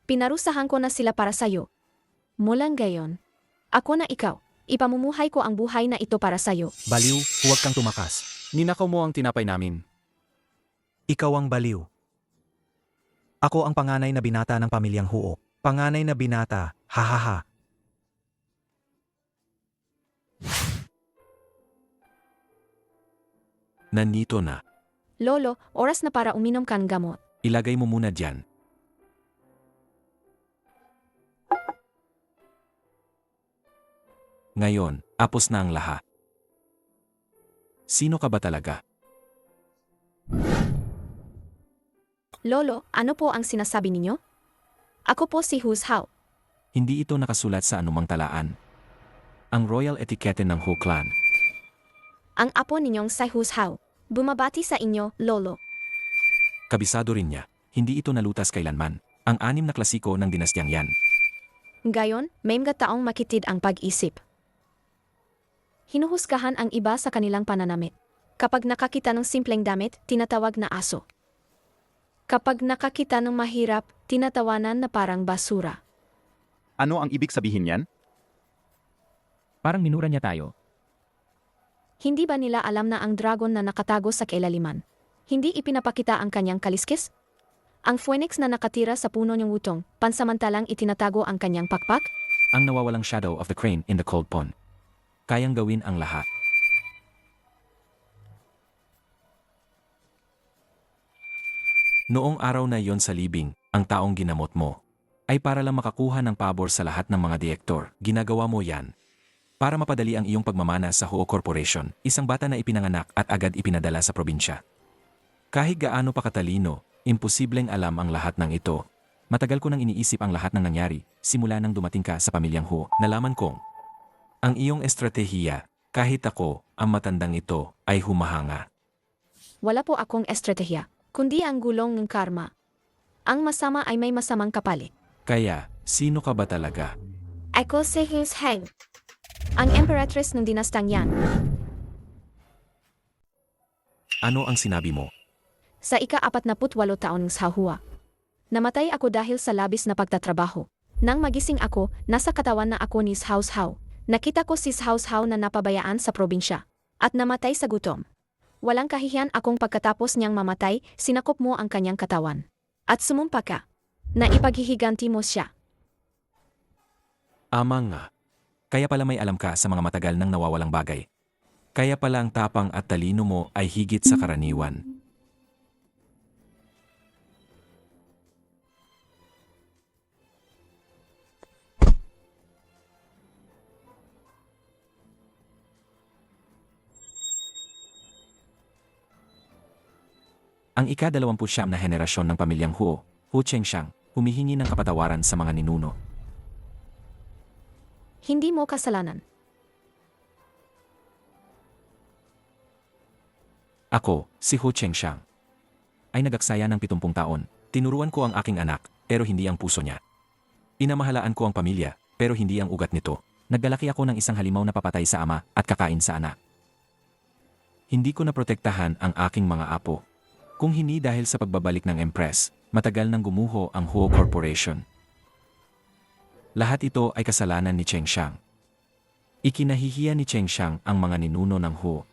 Pinarusahan ko na sila para sa'yo. Mulang gayon, ako na ikaw. Ipamumuhay ko ang buhay na ito para sa'yo. Baliw, huwag kang tumakas. Ninakaw mo ang tinapay namin. Ikaw ang baliw. Ako ang panganay na binata ng pamilyang Huo. Panganay na binata, hahaha. Nandito na. Lolo, oras na para uminom kang gamot. Ilagay mo muna dyan. Ngayon, apos na ang lahat. Sino ka ba talaga? Lolo, ano po ang sinasabi ninyo? Ako po si Hu Hao. Hindi ito nakasulat sa anumang talaan. Ang royal etiquette ng Hu clan. Ang apo ninyong si Hu Hao. Bumabati sa inyo, Lolo. Kabisado rin niya, hindi ito nalutas kailanman. Ang 6 na klasiko ng dinastyang yan. Gayon, may mga taong makitid ang pag-isip. Hinuhusgahan ang iba sa kanilang pananamit. Kapag nakakita ng simpleng damit, tinatawag na aso. Kapag nakakita ng mahirap, tinatawanan na parang basura. Ano ang ibig sabihin yan? Parang minura niya tayo. Hindi ba nila alam na ang dragon na nakatago sa kailaliman? Hindi ipinapakita ang kanyang kaliskis? Ang phoenix na nakatira sa puno ng wutong, pansamantalang itinatago ang kanyang pakpak? Ang nawawalang shadow of the crane in the cold pond. Kayang gawin ang lahat. Noong araw na yon sa libing, ang taong ginamot mo ay para lang makakuha ng pabor sa lahat ng mga direktor. Ginagawa mo yan para mapadali ang iyong pagmamana sa Huo Corporation, isang bata na ipinanganak at agad ipinadala sa probinsya. Kahit gaano pa katalino, imposibleng alam ang lahat ng ito. Matagal ko nang iniisip ang lahat ng nangyari, simula nang dumating ka sa pamilyang Huo. Nalaman kong ang iyong estratehiya, kahit ako, ang matandang ito, ay humahanga. Wala po akong estratehiya, kundi ang gulong ng karma. Ang masama ay may masamang kapalit. Kaya, sino ka ba talaga? Ako si Hu Heng, ang emperatris ng dinastang yan. Ano ang sinabi mo? Sa ika-48 taon ng Hua. Namatay ako dahil sa labis na pagtatrabaho. Nang magising ako, nasa katawan na ako ni Hao Hao. Nakita ko si Hao Hao na napabayaan sa probinsya. At namatay sa gutom. Walang kahihiyan akong pagkatapos niyang mamatay, sinakop mo ang kanyang katawan. At sumumpa ka na ipaghihiganti mo siya. Ama nga. Kaya pala may alam ka sa mga matagal nang nawawalang bagay. Kaya pala ang tapang at talino mo ay higit sa karaniwan. Ang ika-29 na henerasyon ng pamilyang Huo, Hu Chengxiang, humihingi ng kapatawaran sa mga ninuno. Hindi mo kasalanan. Ako, si Hu Chengxiang, ay nagaksaya ng 70 taon. Tinuruan ko ang aking anak, pero hindi ang puso niya. Inamahalaan ko ang pamilya, pero hindi ang ugat nito. Naglalaki ako ng isang halimaw na papatay sa ama at kakain sa anak. Hindi ko naprotektahan ang aking mga apo. Kung hindi dahil sa pagbabalik ng Empress, matagal nang gumuho ang Huo Corporation. Lahat ito ay kasalanan ni Chengxiang. Ikinahihiya ni Chengxiang ang mga ninuno ng Huo.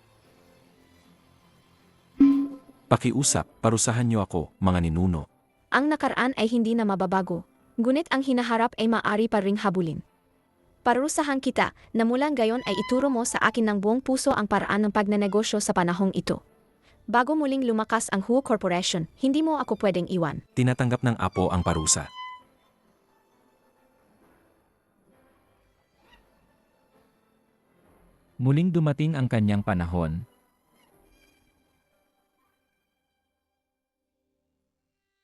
Pakiusap, parusahan niyo ako, mga ninuno. Ang nakaraan ay hindi na mababago, ngunit ang hinaharap ay maaari pa ring habulin. Parusahan kita na mulang gayon ay ituro mo sa akin ng buong puso ang paraan ng pagnenegosyo sa panahong ito. Bago muling lumakas ang Huo Corporation, hindi mo ako pwedeng iwan. Tinatanggap ng apo ang parusa. Muling dumating ang kanyang panahon,